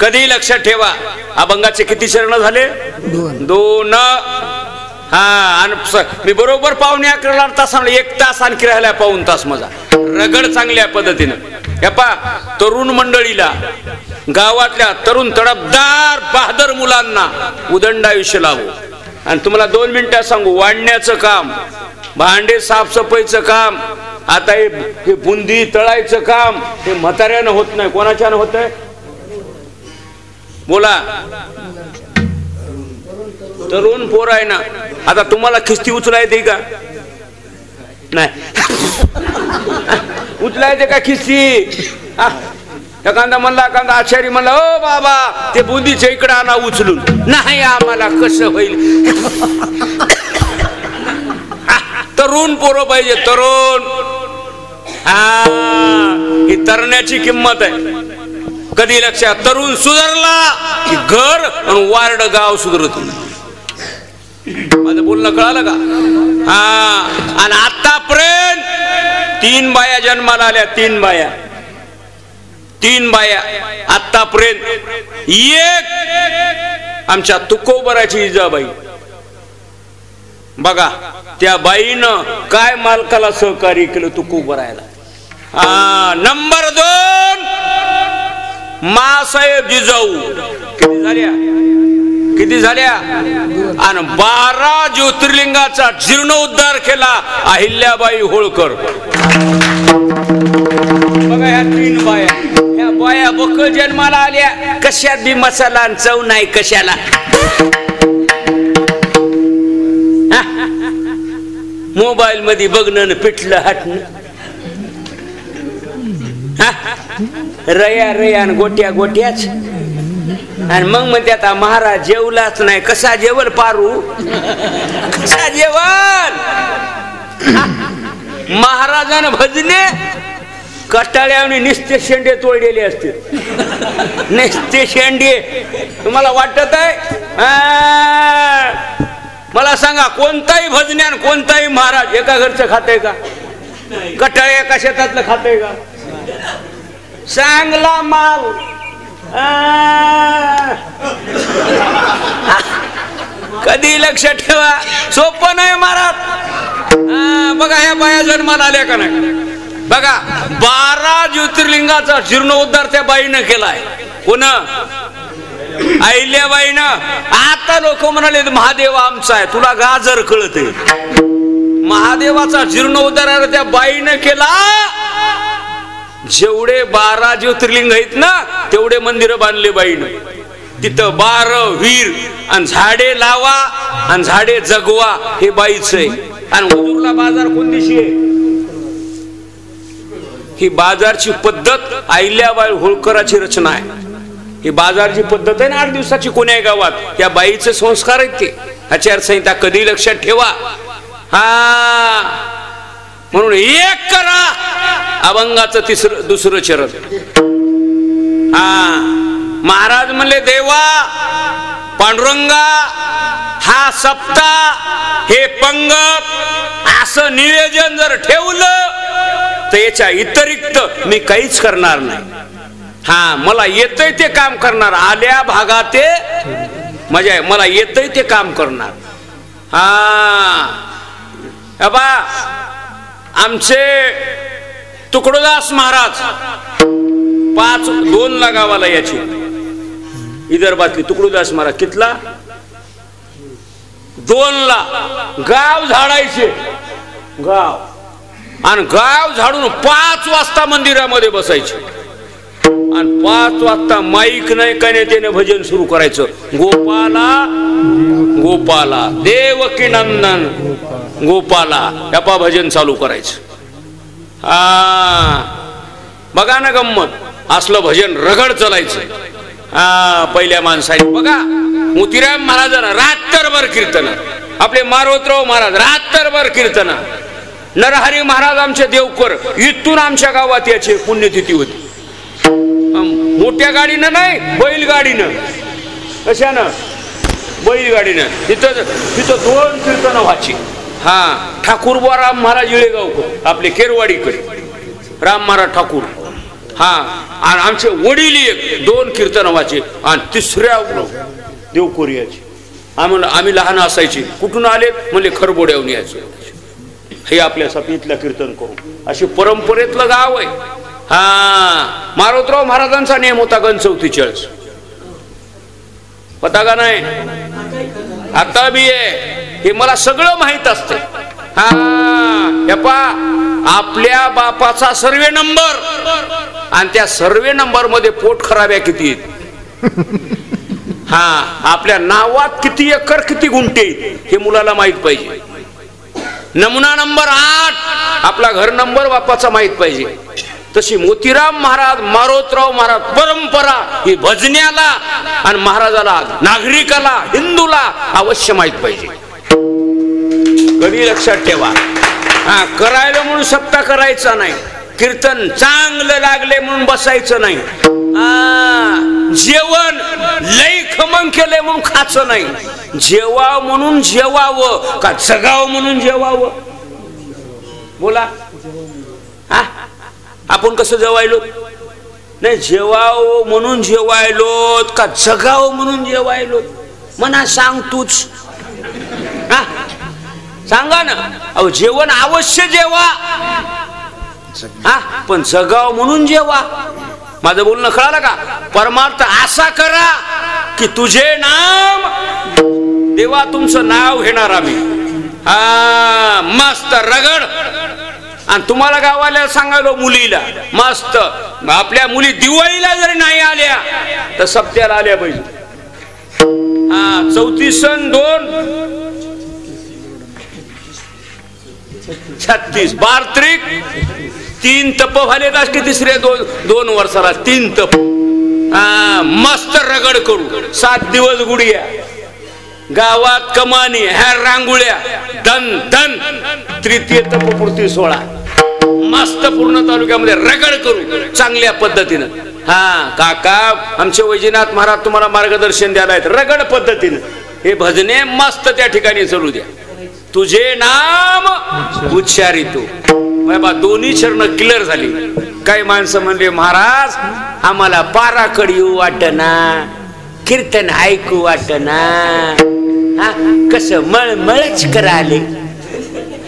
कधी लक्षात ठेवा, अभंगाचे किती चरण झाले? 2. हा, आणि मी बरोबर 11:15 तास, 1 तास आणखी राहिला, 1 तास माझा रगड चांगल्या पद्धतीनं. या पा तरुण मंडळीला, गावातल्या तरुण तडफदार बहादर मुलांना उदंड आयुष्य लावू. आणि तुम्हाला 2 मिनिटात सांगू, वाढण्याचं काम, भांडे साफसफाईचं काम, आता हे बुंदी तळायचं काम हे म्हाताऱ्यानं होत नाही. कोणाच्यानं होत आहे? बोला. तरुण पोर आहे ना. आता तुम्हाला खिस्ती उचलायची का? नाही उचलायचे का खिस्ती? एखादा म्हणला, एखादा आचारी म्हणला, ओ बाबा ते बुंदीच्या इकडे आणा उचलून. नाही, आम्हाला कसं होईल? तरुण पोरं पाहिजे, तरुण. हा, ही तरण्याची किंमत आहे. कधी लक्षात, तरुण सुधारला की घर आणि वार्ड गाव सुधारत. माझं बोलणं कळालं का? हा, आणि आतापर्यंत 3 बाया जन्माला आल्या, 3 बाया आतापर्यंत. एक आमच्या तुकोबराची इजाबाई. बघा त्या बाईनं काय मालकाला सहकार्य केलं तुकोबरायला. नंबर 2 मासाहेब जिजाऊ. किती झाल्या आणि 12 ज्योतिर्लिंगाचा जीर्णोद्धार केला अहिल्याबाई होळकर. बघा ह्या 3 बाया, ह्या बाया बक जन्माला आल्या. कशात बी मसाला आणि चव नाही कशाला. मोबाईल मध्ये बघणं पिठलं हटणं, रया आणि गोट्याच. आणि मग म्हणते आता महाराज जेवलाच नाही. कसा जेवल पारू, कसा जेवल. महाराजानं भजने कटाळ्याने निस्ते शेंडे तोडलेले असते. निस्ते शेंडे तुम्हाला वाटत आहे? मला सांगा कोणताही भजन्यान कोणताही महाराज एका घरचं खातय का? कटाळे एका शेतातलं खातय का? चांगला माल कधी लक्ष ठेवा, सोपं नाही महाराज. बघा ह्या बाया जन्माला आल्या का नाही. बघा 12 ज्योतिर्लिंगाचा जीर्णोद्धार त्या बाईनं केलाय. कोण? अहिल्याबाईनं. आता लोक म्हणाले महादेव आमचा आहे, तुला गाजर कळते. महादेवाचा जीर्णोद्धार त्या बाईनं केला. जेवढे 12 ज्योतिर्लिंग आहेत ना तेवढे मंदिर बांधले बाईनं. तिथं 12 वीर आणि झाडे लावा आणि झाडे जगवा हे बाईच आहे. आणि हुजूरला बाजार कोण दिवशी आहे? ही बाजारची पद्धत अहिल्याबाई होळकराची रचना आहे. ही बाजारची पद्धत आहे ना 8 दिवसाची कोण्या गावात. या बाईचे संस्कार आहेत ते. आचारसंहिता कधी लक्षात ठेवा. म्हणून एक करा अभंगाचं 2रं चरण. महाराज म्हणले देवा पांडुरंगा हा सप्ताह हे पंगत असं नियोजन जर ठेवलं तर याच्या व्यतिरिक्त मी काहीच करणार नाही. मला येतंय ते काम करणार. आल्या भागात ते मजा आहे. मला येतंय ते काम करणार. बा आमचे तुकडोदास महाराज 2 गावाला याची विदर्भातली तुकडोदास महाराज कितला 2 गाव झाडायचे. गाव आणि गाव झाडून 5 वाजता मंदिरामध्ये बसायचे. आणि 5 वाजता माईक नाही काय नाही त्याने भजन सुरू करायचं. गोपाला गोपाला देवकी नंदन गोपाला यापा भजन चालू करायचं. बघा ना गंमत. असलं भजन रगड चालायचं. पहिल्या माणसाने बघा मोतीराम महाराजांना रात्रभर कीर्तन. आपले मारोतराव महाराज रात्रभर कीर्तन. नरहरी महाराज आमचे देवकर इथून आमच्या गावात याची पुण्यतिथी होती. मोठ्या गाडीनं नाही बैलगाडीनं. कशानं? बैलगाडीनं. तिथं 2 कीर्तन व्हायची. ठाकूरबुवा राम महाराज इळेगावकर आपले केरवाडीकर राम महाराज ठाकूर. आणि आमचे वडील 2 कीर्तन व्हायचे. आणि 3ऱ्या देवकोरियाची. आम्ही लहान असायची. कुठून आले म्हणजे खरबोड्याहून यायचे. हे आपल्या सपीतलं कीर्तन करू. अशी परंपरेतलं गाव आहे. मारोतराव महाराजांचा नेम होता गण 44 होता का नाही? आता बी आहे. हे मला सगळं माहित असतं. आपल्या बापाचा सर्वे नंबर आणि त्या सर्वे नंबर मध्ये पोट खराब्या किती आहेत. आपल्या नावात किती एकर किती गुंठे हे मुलाला माहित पाहिजे. नमुना नंबर 8 आपला घर नंबर बापाचा माहित पाहिजे. तशी मोतीराम महाराज मारोतराव महाराज परंपरा ही भजन्याला आणि महाराजाला नागरिकाला हिंदूला अवश्य माहित पाहिजे. कधी लक्षात ठेवा. करायला म्हणून सप्ताह करायचा नाही. कीर्तन चांगलं लागले म्हणून बसायचं नाही. जेवण लई खमंग केले म्हणून खायचं नाही. जेवा म्हणून जेवावं का जगावं म्हणून जेवावं? बोला. आपण कसं जेवायलो नाही, जेवावं म्हणून जेवायलो का जगावं म्हणून जेवायलो? मना सांग तूच, हा सांगा ना. अहो जेवण अवश्य जेवा, हा पण जगाव म्हणून जेवा. माझं बोलणं कळालं का? परमार्थ असा करा की तुझे नाम, देवा तुमचं नाव घेणार आम्ही, हा मस्त रगड. आणि तुम्हाला गावाला सांगायलो मुलीला मस्त, आपल्या मुली दिवाळीला जरी नाही आल्या तर सप्त्याला आल्या पाहिजे. हा 34 सण 2 36 12 3 तप झाले की तिसरे 2 वर्षाला 3 तप. हा मस्त रगड करू. 7 दिवस गुडिया, गावात कमानी, ह्या रांगोळ्या, धन धन. तृतीय तपपूर्ती 16 मस्त पूर्ण तालुक्यामध्ये रगड करू चांगल्या पद्धतीनं. हा काका आमचे वैजनाथ महाराज तुम्हाला मार्गदर्शन द्यायला आहेत रगड पद्धतीनं. हे भजने मस्त त्या ठिकाणी चालू द्या. तुझे नाम उच्चारितो. बाबा दोन्ही चरण क्लिअर झाली. काही माणसं म्हणले महाराज आम्हाला पाराकडे येऊ वाटना, कीर्तन ऐकू वाटना, हा कसं मळमळच कराले.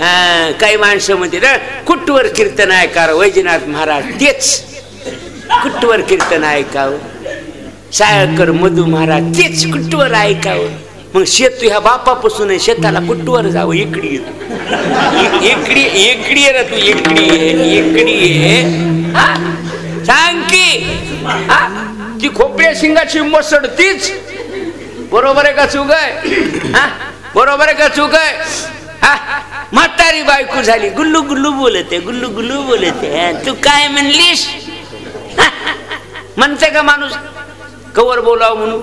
हा काही माणसं म्हणते ना कुठवर कीर्तन ऐका वैजनाथ महाराज, तेच कुठवर कीर्तन ऐकावं. साळकर मधू महाराज तेच कुठवर ऐकावं. मग शेत ह्या बापापासून शेताला कुठवर जावं. इकडी इकडी इकडी रे तू, इकडी इकडी सांग की ती खोपऱ्या शिंगाची मसड तीच बरोबर आहे का चूक आहे? बरोबर आहे का चूक आहे? म्हातारी बायको झाली गुल्लू गुल्लू बोलते, गुल्लू गुल्लू बोलते. तू काय म्हणलीस म्हणते का माणूस? कवर बोलाव म्हणून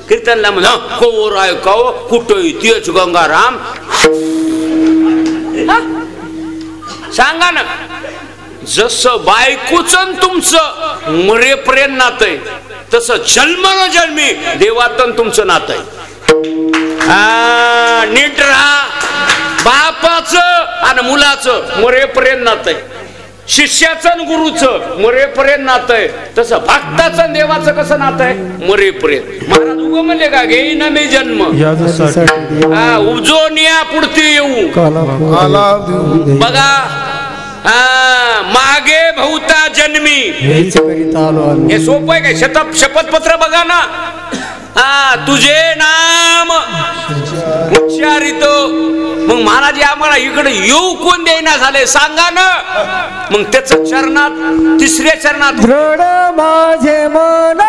कीर्तनला म्हणा कवर ऐकाव कुठं तेच गंगाराम. सांगा ना जसं बायकोचं तुमचं मरेपर्यंत नातं आहे तसं जन्मन जन्मी देवातन तुमचं नातं आहे. नीट राहा. बापाचं आणि मुलाचं मरेपर्यंत नातं आहे. शिष्याचं आणि गुरुचं मरेपर्यंत नातं आहे. तसं भक्ताचं देवाचं कसं नातं आहे? मरेपर्यंत. महाराज उगं म्हणले का घेईन मी जन्म उजोनिया पुढती येऊ बघा. मागे भवता जन्मी. हे सोपं आहे काय? शपथपत्र बघा ना. तुझे नाम उच्चारितो. मग महाराज आम्हाला इकडे येऊ कोण देईना झाले सांगा ना. मग त्याच चरणात तिसऱ्या चरणात दृढ माझे मन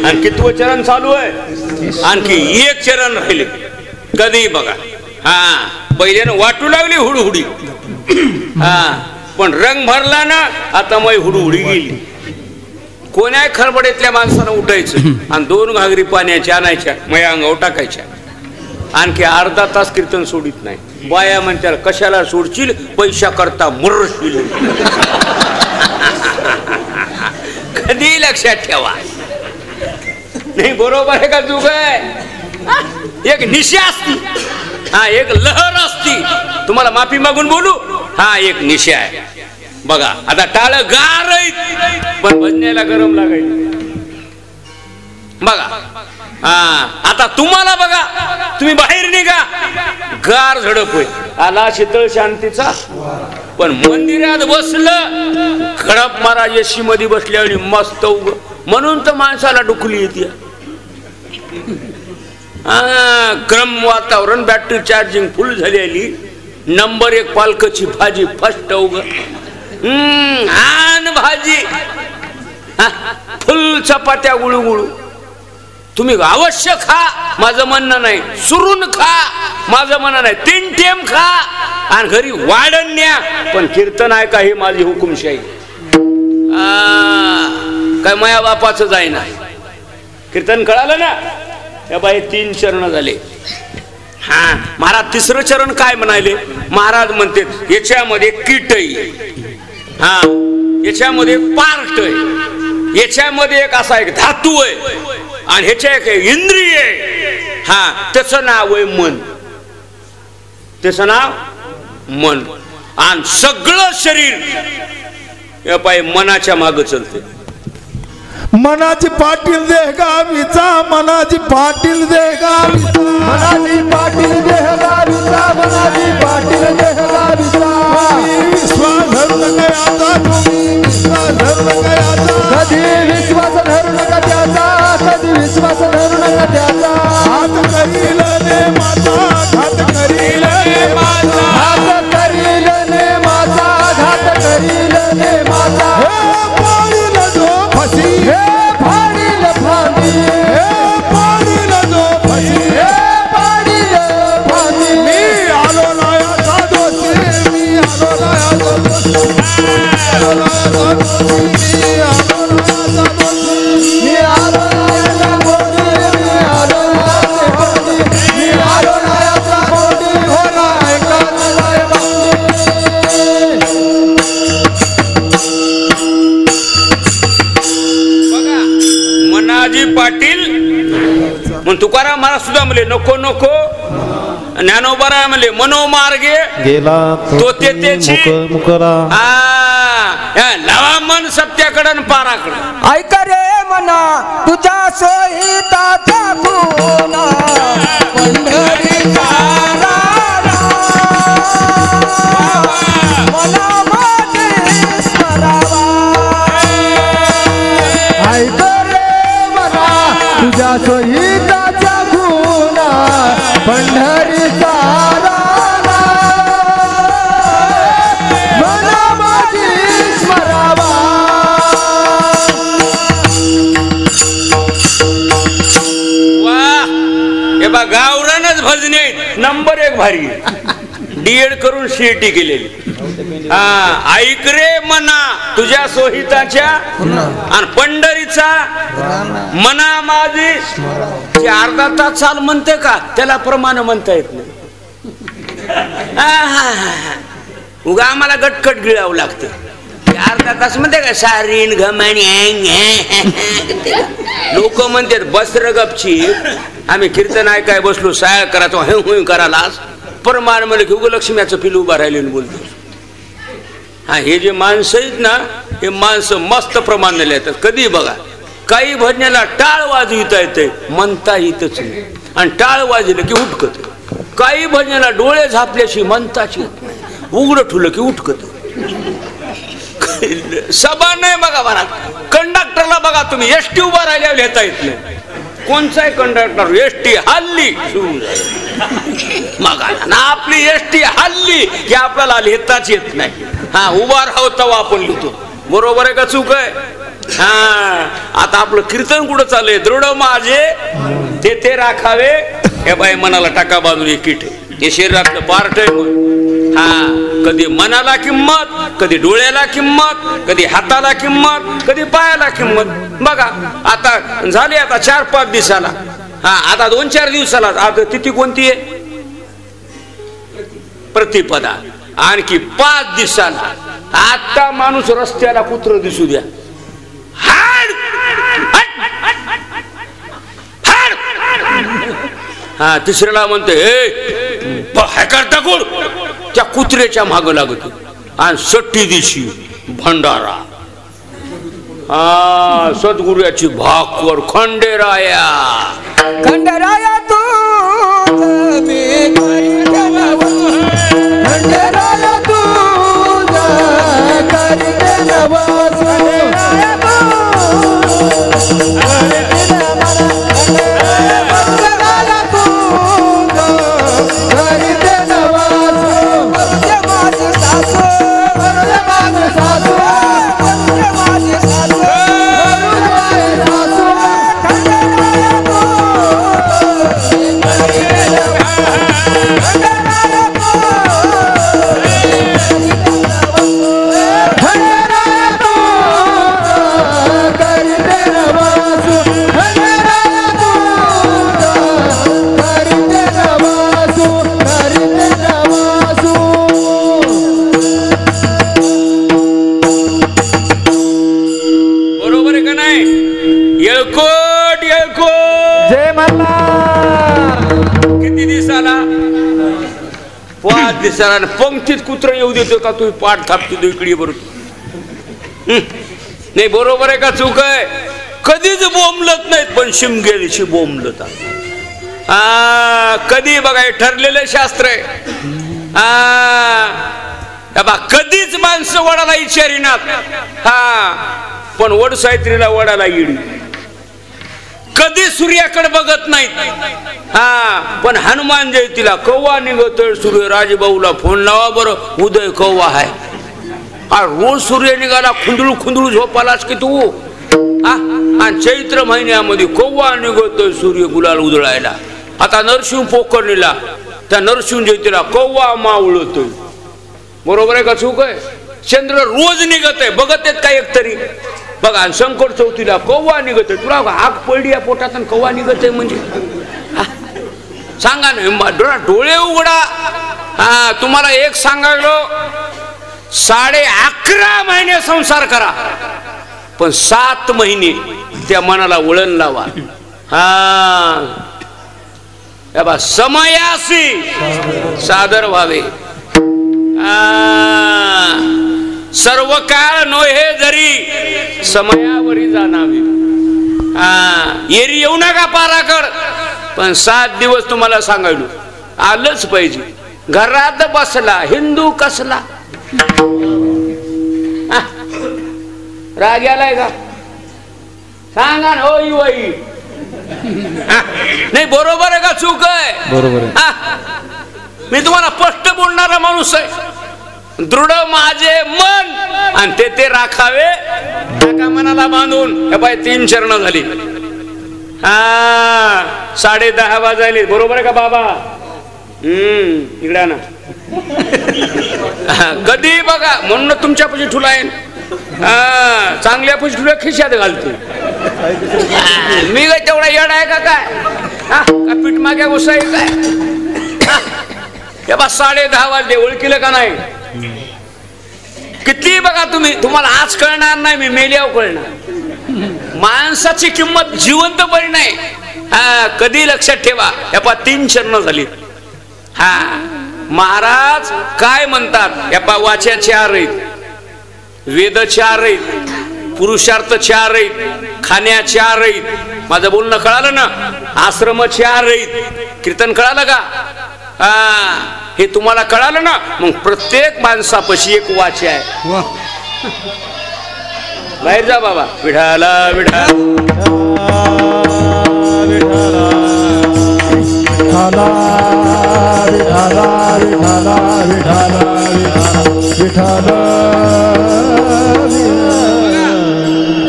आणि कितवं चरण चालू आहे? आणखी एक चरण राहिले. कधी बघा, हा पहिल्यानं वाटू लागली हुडहुडी, हा पण रंग भरला ना, आता मग हुडहुडी गेली. कोण्या खरबडेतल्या माणसानं उठायचं आणि 2 घागरी पाण्याच्या आणायच्या, मया अंगावर टाकायच्या. आणखी अर्धा तास कीर्तन सोडित नाही. बाया म्हणत्या कशाला सोडशील, पैसा करता मरशील. कधी लक्षात ठेवा. नाही बरोबर आहे का चूक आहे? एक निशा असती, हा एक लहर असती. तुम्हाला माफी मागून बोलू, हा एक निशा आहे. बघा आता टाळ गार पण भजण्याला गरम लागायचं. बघा हा आता तुम्हाला बघा, तुम्ही बाहेर निघा, गार झडप होय, आला शीतळ शांतीचा. पण मंदिरात बसलं, खडप महाराज एसी मध्ये बसल्यावर मस्त उग, म्हणून तर माणसाला डुकली येते. क्रम वातावरण, बॅटरी चार्जिंग फुल झालेली, नंबर 1 पालकाची भाजी फर्स्ट उग, आन भाजी फुल, चपात्या गुळू. तुम्ही अवश्य खा, माझं म्हणणं नाही. सुरून खा, माझं म्हणणं नाही. 3 टेम खा आणि घरी वाढण न्या, पण कीर्तन आहे का, हे माझी हुकुमशाही. काय माया बापाचं जाईना. कीर्तन कळालं ना? या बाई 3 चरण झाले. हा महाराज 3रं चरण काय म्हणाले? महाराज म्हणते याच्यामध्ये कीट आहे, हा याच्यामध्ये पार्ट आहे, याच्यामध्ये एक असा एक धातू आहे, आणि ह्याच्या एक इंद्रिय आहे, हा त्याचं नाव आहे मन. त्याचं नाव मन. आणि सगळं शरीर या पाय मनाच्या मागे चलते. मनाची पाटील देह गावीचा, मनाची पाटील देह गावीचा, मनाची पाटील देह गावीचा, मनाची पाटील देह गावीचा. विश्वास धरू नका याचा, तुम्ही विश्वास धरू नका याचा, कधी विश्वास धरू नका त्याचा, कधी विश्वास धरू नका त्याचा. हात करील ने माता, घात करील ने माता, घात करील ने माता, घात करील ने माता. हे पाडील जो फसी, हे पाडील फांदी, हे पाडील जो फसी, हे पाडील फांदी. मी आलो लायाचा दोषी, मी आलो लायाचा दोषी, आलो लायाचा दोषी, मी आलो लायाचा दोषी, मी आलो लायाचा दोषी, मी आलो लायाचा दोषी, मी आलो लायाचा दोषी. हो लाय का लाय बघा मनाजी पाटील मग तुकाराम महाराज सुद्धा म्हणले नको नको, ज्ञानोबा म्हणले मनोमार्गे गेला तो त्याची मुकरा. लावा मन सत्याकडं पाराकडं. ऐक रे मना तुझ्या सोयीताचा गुणा, पंढरीचा राजा मनामध्ये स्मरावा. ऐक रे मना तुझ्या सोयीताचा गुणा, पंढरीचा राजा मनामध्ये स्मरावा. हे बा गावरानच भजने नंबर 1 भारी. डीएड करून सीएटी केलेली. हा ऐक रे मना तुझ्या सोहिताच्या आणि पंढरीचा मना माझी. अर्धा तास चाल म्हणते का, त्याला प्रमाण म्हणता येत नाही. उगा आम्हाला गटकट गिळावं लागतं. अर्धा तास म्हणते का सारीन घमाणी. लोक म्हणतात बस र गपची, आम्ही कीर्तन ऐकाय बसलो, साय करायचो हे करायलाच प्रमाण म्हणलं की उगं लक्ष्म्याचं पिलू उभा राहिले बोलतो. हा हे जे माणसं आहेत ना, हे माणसं मस्त प्रमाण येतात. कधी बघा काही भजनाला टाळ वाजविता येते, म्हणता येतच नाही, आणि टाळ वाजलं की उठकत. काही भजनाला डोळे झापल्याशी म्हणताच येत नाही, उघडं ठुलं की उठकत. सभा नाही बघा म्हणा. कंडक्टरला बघा तुम्ही, एसटी उभा राहिल्यावर लिहिता येत नाही. कोणचाही कंडक्टर एसटी हल्ली मग आपली एसटी हल्ली की आपल्याला लिहिताच येत नाही. हा उभा राहू तेव्हा आपण लिहितो. बरोबर आहे का चूक आहे? हा आता आपलं कीर्तन कुठं चाललंय? दृढ माझे ते राखावे. हे बाई मनाला टाका बांधून एक किट हे शरीरातलं पार्ट आहे. हा कधी मनाला किंमत, कधी डोळ्याला किंमत, कधी हाताला किंमत, कधी पायाला किंमत. बघा आता झाले आता 4-5 दिवसाला. हा आता 2-4 दिवसाला आता तिथी कोणती आहे? प्रतिपदा. आणखी 5 दिवसाला आता माणूस रस्त्याला कुत्र दिसू द्या, हा तिसऱ्याला म्हणते हे करता कोण? त्या कुत्र्याच्या माग लागत. आणि 6 दिवशी भंडारा. हा सद्गुरुची भाकर खंडेराया. खंडेराया तू खंडेराया तू पंक्तीत कुत्र येऊ देतो का? तू पाठ थापतो इकडे बरोबर नाही. बरोबर आहे का चूक आहे? कधीच बोंबलत नाहीत पण शिमगेलीशी बोंबलत. कधी बघा हे ठरलेलं शास्त्र आहे. कधीच माणसं वडाला इचारिनात. हा पण वड सावित्रीला वडाला येडी. कधी सूर्याकडे बघत नाहीत. हा पण हनुमान जयंतीला कव्वा निघतोय सूर्य. राजभाऊला फोन लावा बरं, उदय कव्वा आहे. रोज सूर्य निघाला खुंदळू खुंदळू झोपालाच की तू. आणि चैत्र महिन्यामध्ये कव्वा निघतोय सूर्य गुलाल उधळायला. आता नरसिंह पोखरणीला त्या नरसिंह जयंतीला कव्वा मावळतोय. बरोबर आहे का चूक आहे? चंद्र रोज निघत आहे, बघत आहेत का एकतरी? बघा शंकर चौथीला कव्वा निघत आहे. तुला आग पडली या पोटात आणि कव्वा निघत आहे म्हणजे सांगा ना. डोळे उघडा. हा तुम्हाला एक सांगायलो, 11.5 महिने संसार करा पण 7 महिने त्या मनाला वळण लावा. हा समयासी सादर व्हावे. सर्व काळ नोहे जरी समयावरी जाणावी. येरी येऊ नका पाराकड पण 7 दिवस तुम्हाला सांगायलो आलंच पाहिजे. घरात बसला हिंदू कसला. राग आलाय का? सांगा ना. होई वही नाही. बरोबर आहे का चूक आहे? बरोबर आहे. मी तुम्हाला स्पष्ट बोलणारा माणूस आहे. दृढ माझे मन आणि ते राखावे टाका मनाला बांधून. हे पाय 3 चरण झाली. 10:30 वाजले. बरोबर आहे का बाबा? इकडे ना. कधी बघा म्हणून तुमच्या पैसे ठुला आहे. चांगल्या पैसे ठुल्या खिशात घालतो. मी काय तेवढा येड आहे का काय? का पीठ माग्या गोसाई काय? हे बा 10:30 वाजले. ओळखीलं का नाही? किती बघा तुम्ही. तुम्हाला आज कळणार नाही, मी मेल्यावर कळणार. माणसाची किंमत जिवंतपणी नाही. कधी लक्षात ठेवा. या पा 3 चरण झाली. महाराज काय म्हणतात? या पा वाचा 4 आहेत, वेद 4 आहेत, पुरुषार्थ 4 आहेत, खाण्या 4 आहेत. माझं बोलणं कळालं ना? आश्रम 4 आहेत. कीर्तन कळालं का? हे तुम्हाला कळालं ना? मग प्रत्येक माणसापाशी एक वाचा आहे. बाहेर जा बाबा. विठाला विठा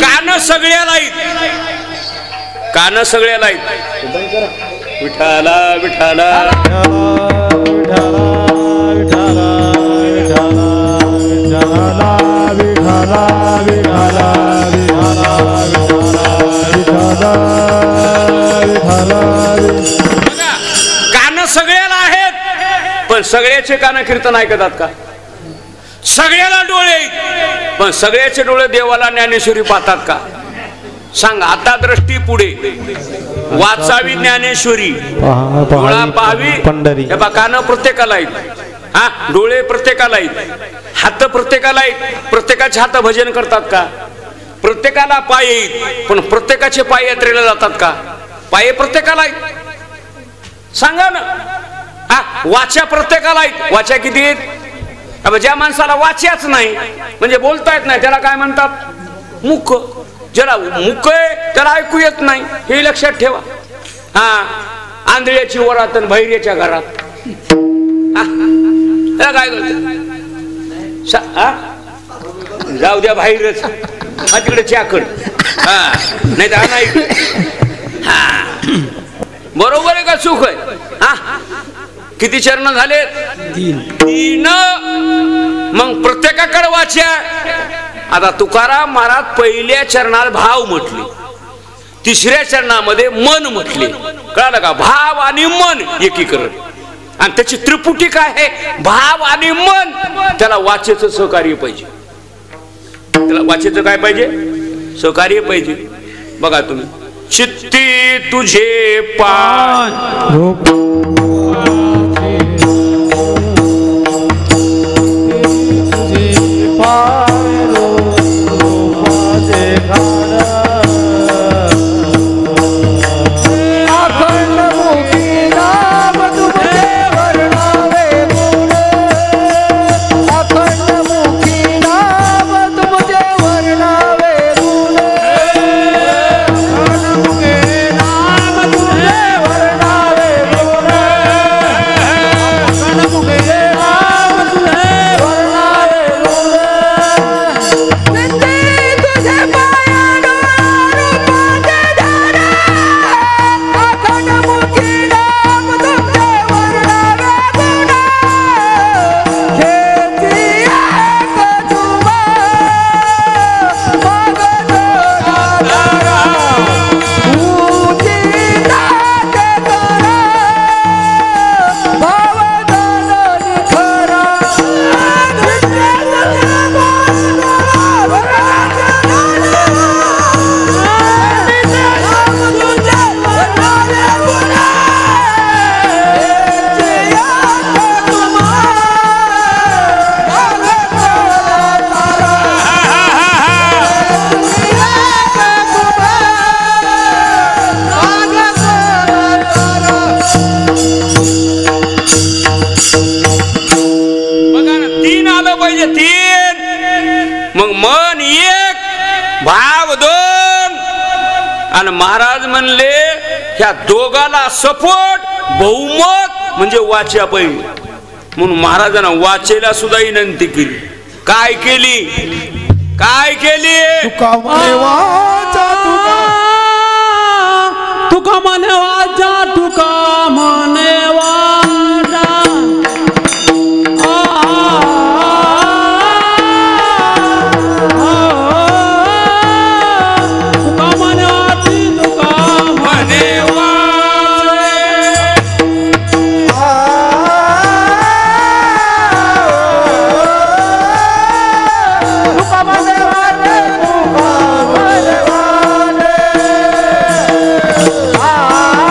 कान सगळ्याला आहेत, कान सगळ्याला आहेत. विठाला विठाला कान सगळ्याला आहेत, पण सगळ्याचे कान कीर्तन ऐकतात का? सगळ्याला डोळे आहेत, पण सगळ्याचे डोळे देवाला ज्ञानेश्वरी पाहतात का? सांग. आता दृष्टी पुढे वाचावी ज्ञानेश्वरी, डोळा पाहावी पंढरी. कान प्रत्येकाला आहेत, हा डोळे प्रत्येकाला आहेत, हात प्रत्येकाला आहेत. प्रत्येकाचे हात भजन करतात का? प्रत्येकाला पाय आहेत, पण प्रत्येकाचे पाय यात्रेला जातात का? पाय प्रत्येकाला आहेत. सांगा ना. हा वाचा प्रत्येकाला आहेत. वाचा किती आहेत? ज्या माणसाला वाच्याच नाही म्हणजे बोलता येत नाही त्याला काय म्हणतात? मुक. ज्याला मुक आहे त्याला ऐकू येत नाही, हे लक्षात ठेवा. हा आंधळ्याची वरात आणि बहिऱ्याच्या घरात काय करत? जाऊ द्या बाहेरच, हा तिकडे चाकड. हा नाही तर नाही. हा बरोबर आहे का? सुख आहे. हा किती चरण झाले? 3. मग प्रत्येकाकडे वाचा. आता तुकाराम महाराज पहिल्या चरणात भाव म्हटले, तिसऱ्या चरणामध्ये मन म्हटले. कळालं का? भाव आणि मन एकीकरण. आणि त्याची त्रिपुटी काय आहे? भाव आणि मन. त्याला वाचेचं सहकार्य पाहिजे. त्याला वाचेचं काय पाहिजे? सहकार्य पाहिजे. बघा तुम्ही, चित्ती तुझे पाय महाराज म्हणले ह्या दोघाला सपोर्ट बहुमत म्हणजे वाचा पाहिजे. म्हणून महाराजांना वाचेला सुद्धा विनंती केली. काय केली? काय केली? तुका म्हणे वाचा, तुका म्हणे वाचा, तुका म्हणे वाचा. Ah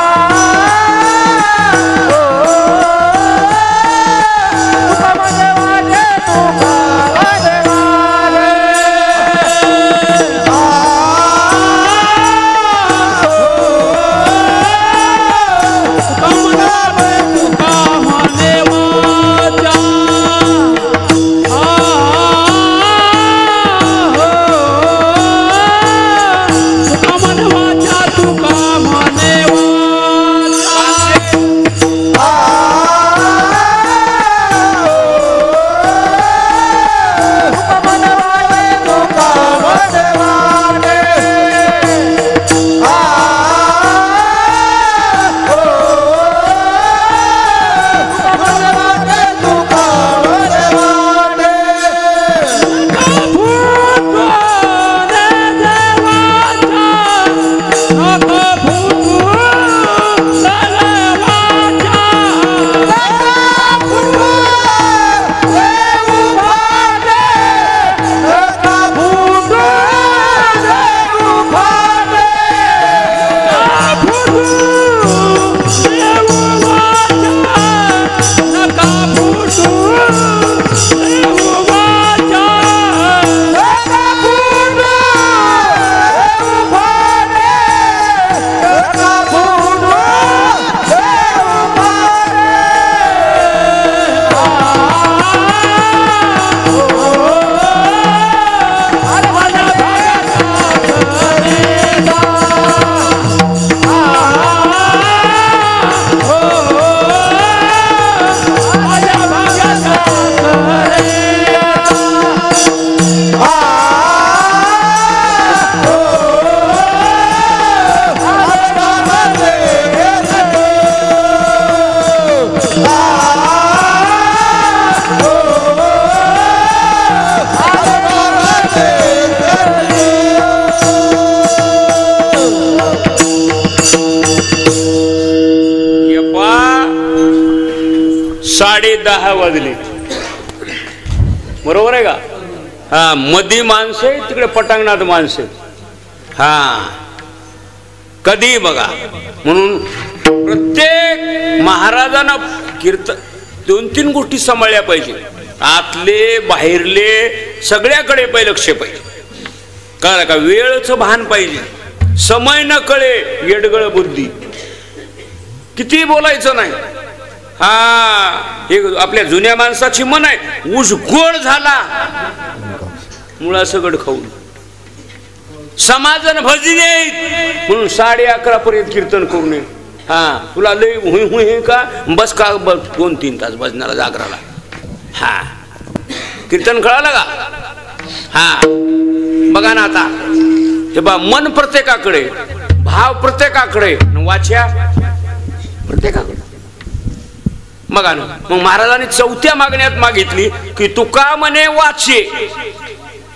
10:30 वाजले, बरोबर आहे का? हा, मधी माणसं आहे, तिकडे पटांगणात माणसं. हा, कधी बघा. म्हणून प्रत्येक महाराजांना कीर्तन 2-3 गोष्टी सांभाळल्या पाहिजे. आतले बाहेरले सगळ्याकडे पहिले लक्ष पाहिजे. कळलं का? वेळचं भान पाहिजे. समय न कळे येडगळ बुद्धी. किती बोलायचं नाही. हा, एक आपल्या जुन्या माणसाची मन आहे, ऊस गोड झाला मुळा सगड खाऊन. समाजन भजने म्हणून 11:30 पर्यंत कीर्तन करू नये. हा, तुला लय हुई हुई का बस का 2-3 तास भजनाला जागराला. हा, कीर्तन कळालं का? हा, बघा ना आता हे बा, मन प्रत्येकाकडे, भाव प्रत्येकाकडे, वाच्या प्रत्येकाकडे. बघा ना, मग महाराजांनी 4थ्या मागण्यात मागितली की तुका म्हणे वाचे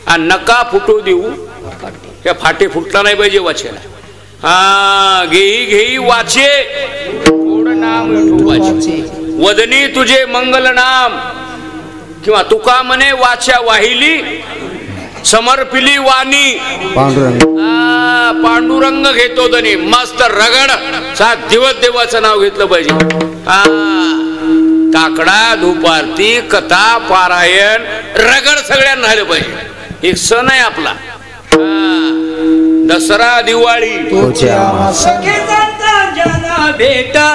आणि नका फुटू देऊ. या फाटे फुटला नाही पाहिजे वाचेला. हा, घेई घेई वाचे गोड नाम वाचे, वदनी तुझे मंगल नाम. किंवा तुका म्हणे वाच्या वाहिली समर्पिली वाणी. पांडुरंग घेतो दनी मस्त रगड. 7 दिवस देवाचं नाव घेतलं पाहिजे. हा, काकडा, धूपारती, कथा, पारायण, रगड सगळ्यांना झालं पाहिजे. एक सण आहे आपला. दसरा, दिवाळी. भेटा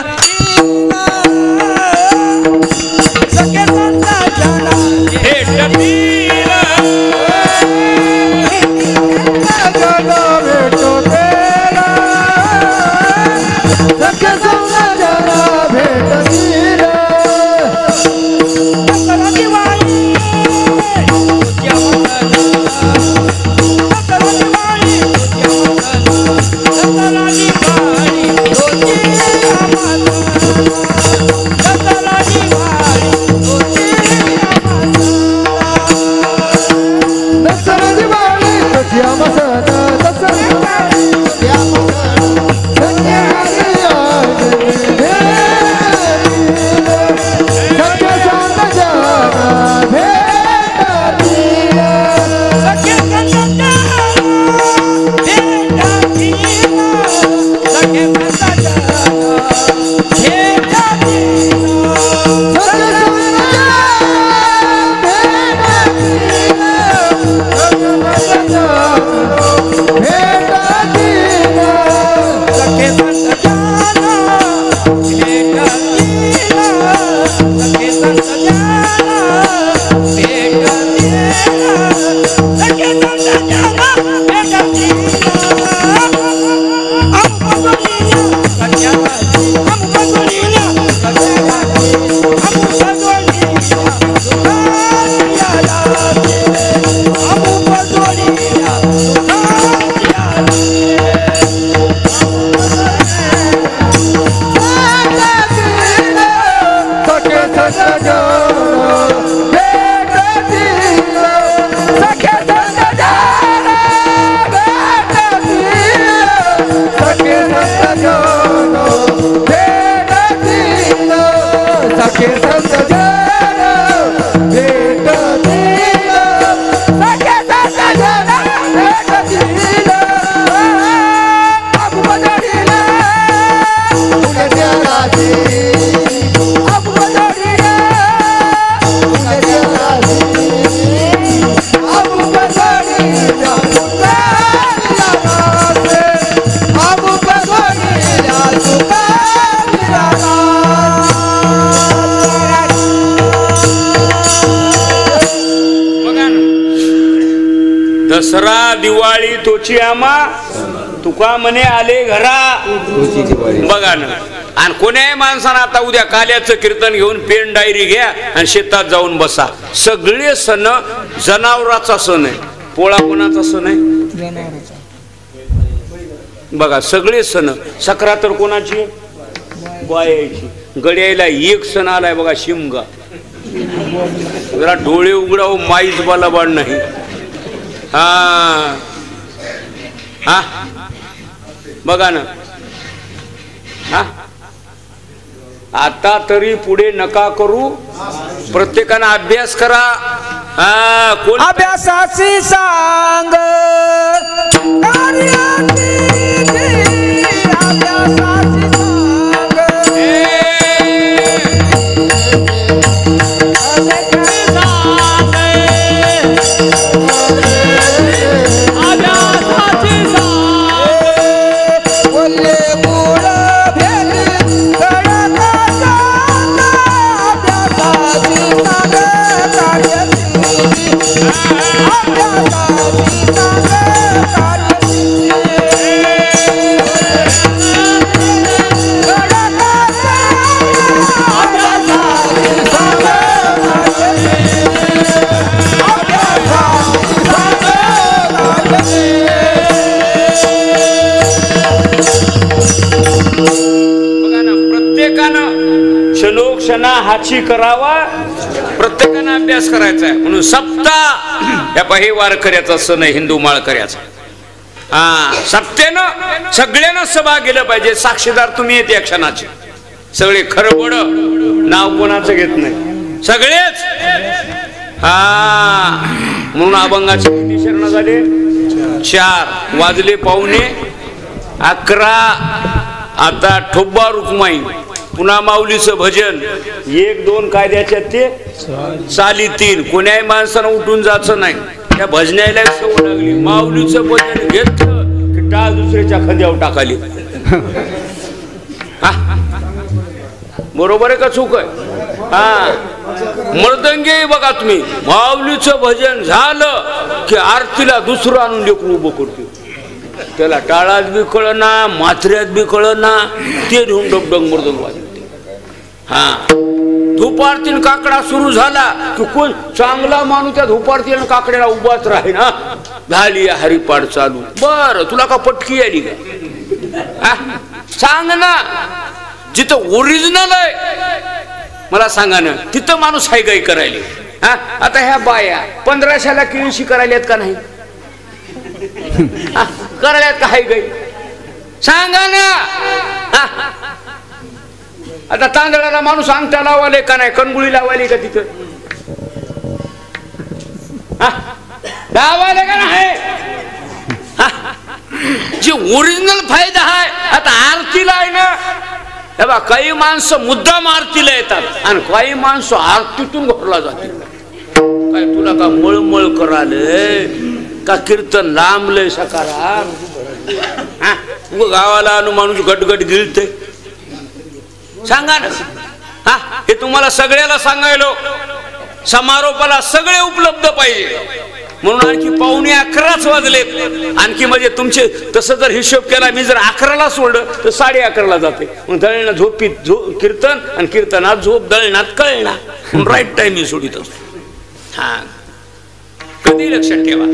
दसरा, दिवाळी तोची आमा, तुका म्हणे आले घरा. बघा ना, आणि कोण्याही माणसानं आता उद्या काल्याचं कीर्तन घेऊन पेन डायरी घ्या आणि शेतात जाऊन बसा. सगळे सण जनावराचा सण आहे. पोळा कोणाचा सण आहे? बघा, सगळे सण. सकरा तर कोणाची? बायाची. गड्याला एक सण आलाय बघा, शिमगा. जरा डोळे उघडाव, माईच बालाबाड नाही. हा हा, बघा ना. हा, आता तरी पुढे नका करू, प्रत्येकानं अभ्यास करा. कोण अभ्यासाची सांग कार्याची अभ्यासाची क्षणोक्षणा हाची करावा, प्रत्येकानं अभ्यास करायचा आहे. म्हणून सप्ताह या पाही वारकऱ्याचा सण आहे, हिंदू माळकऱ्याचा. सप्तेनं सगळ्यांना सभा गेलं पाहिजे. साक्षीदार तुम्ही येते या क्षणाचे सगळे. खरबड नाव कोणाचं घेत नाही, सगळेच. म्हणून अभंगाचे किती शरण झाले? 4 वाजले 11:15. आता ठोब्बा रुक्माई, पुन्हा माऊलीचं भजन 1-2 कायद्याच्या ते चाली 3. कोण्याही माणसानं उठून जायचं नाही. त्या भजनाला सवय लागली. माऊलीचं भजन घेतलं की टाळ दुसऱ्याच्या खांद्यावर टाकाली. बरोबर आहे का चूक आहे? मर्दंगे बघा तुम्ही, माऊलीचं भजन झालं की आरतीला दुसरं आणून लेकरू उभं करतो. त्याला टाळात बी कळना, माथऱ्यात बी कळना, ते घेऊन डगडग मर्दंग वाजवते. धूप आरतीन काकडा सुरू झाला की कोण चांगला माणूस त्या धूप आरती आणि काकड्याला उभाच राही ना. झाली हरिपाठ चालू. बर तुला का पटकी आली का? सांग ना. जिथं ओरिजिनल आहे मला सांगा ना, तिथं माणूस हाय गाई करायला. आता ह्या बाया 1500ला केळशी करायल्यात का नाही? करायल्यात का हाय गाई? सांगा ना. आता तांदळाला माणूस अंगठा लावाले का नाही? कणगुळी लावाली का तिथं? लावाले का नाही? जे ओरिजिनल फायदा आहे. आता आरतीला आहे ना, तेव्हा काही माणसं मुद्दाम आरतीला येतात आणि काही माणसं आरतीतून घोरला जाते. काय तुला का मळमळ कराले का? कीर्तन लांबलंय सकारा. गावाला आणू माणूस गटगट गिळते. सांगा ना. हे तुम्हाला सगळ्याला सांगायलो. समारोपाला सगळे उपलब्ध पाहिजे म्हणून आणखी 11:15 वाजलेत. आणखी म्हणजे तुमचे तसं जर हिशोब केला, मी जर 11ला सोडलं तर 11:30ला जाते. मग दळणं झोपीत कीर्तन आणि कीर्तनात झोप, दळणात कळणा. राईट टाइम मी सोडित असतो. कधी लक्षात ठेवा.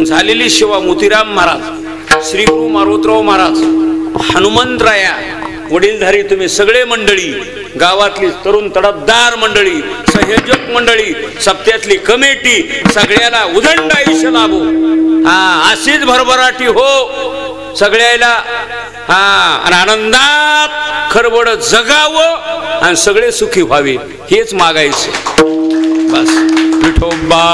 झालेली सेवा मोतीराम महाराज, श्री गुरु मारोतराव महाराज, हनुमंतराया, वडीलधारी तुम्ही सगळे मंडळी, गावातली तरुण तडफदार मंडळी, संयोजक मंडळी, सप्त्यातली कमिटी, सगळ्याला उदंड आयुष्य लाभो. अशीच भरभराटी हो सगळ्याला. आणि आनंदात खरबड जगावं आणि सगळे सुखी व्हावे हेच मागायचं. बस. विठोबा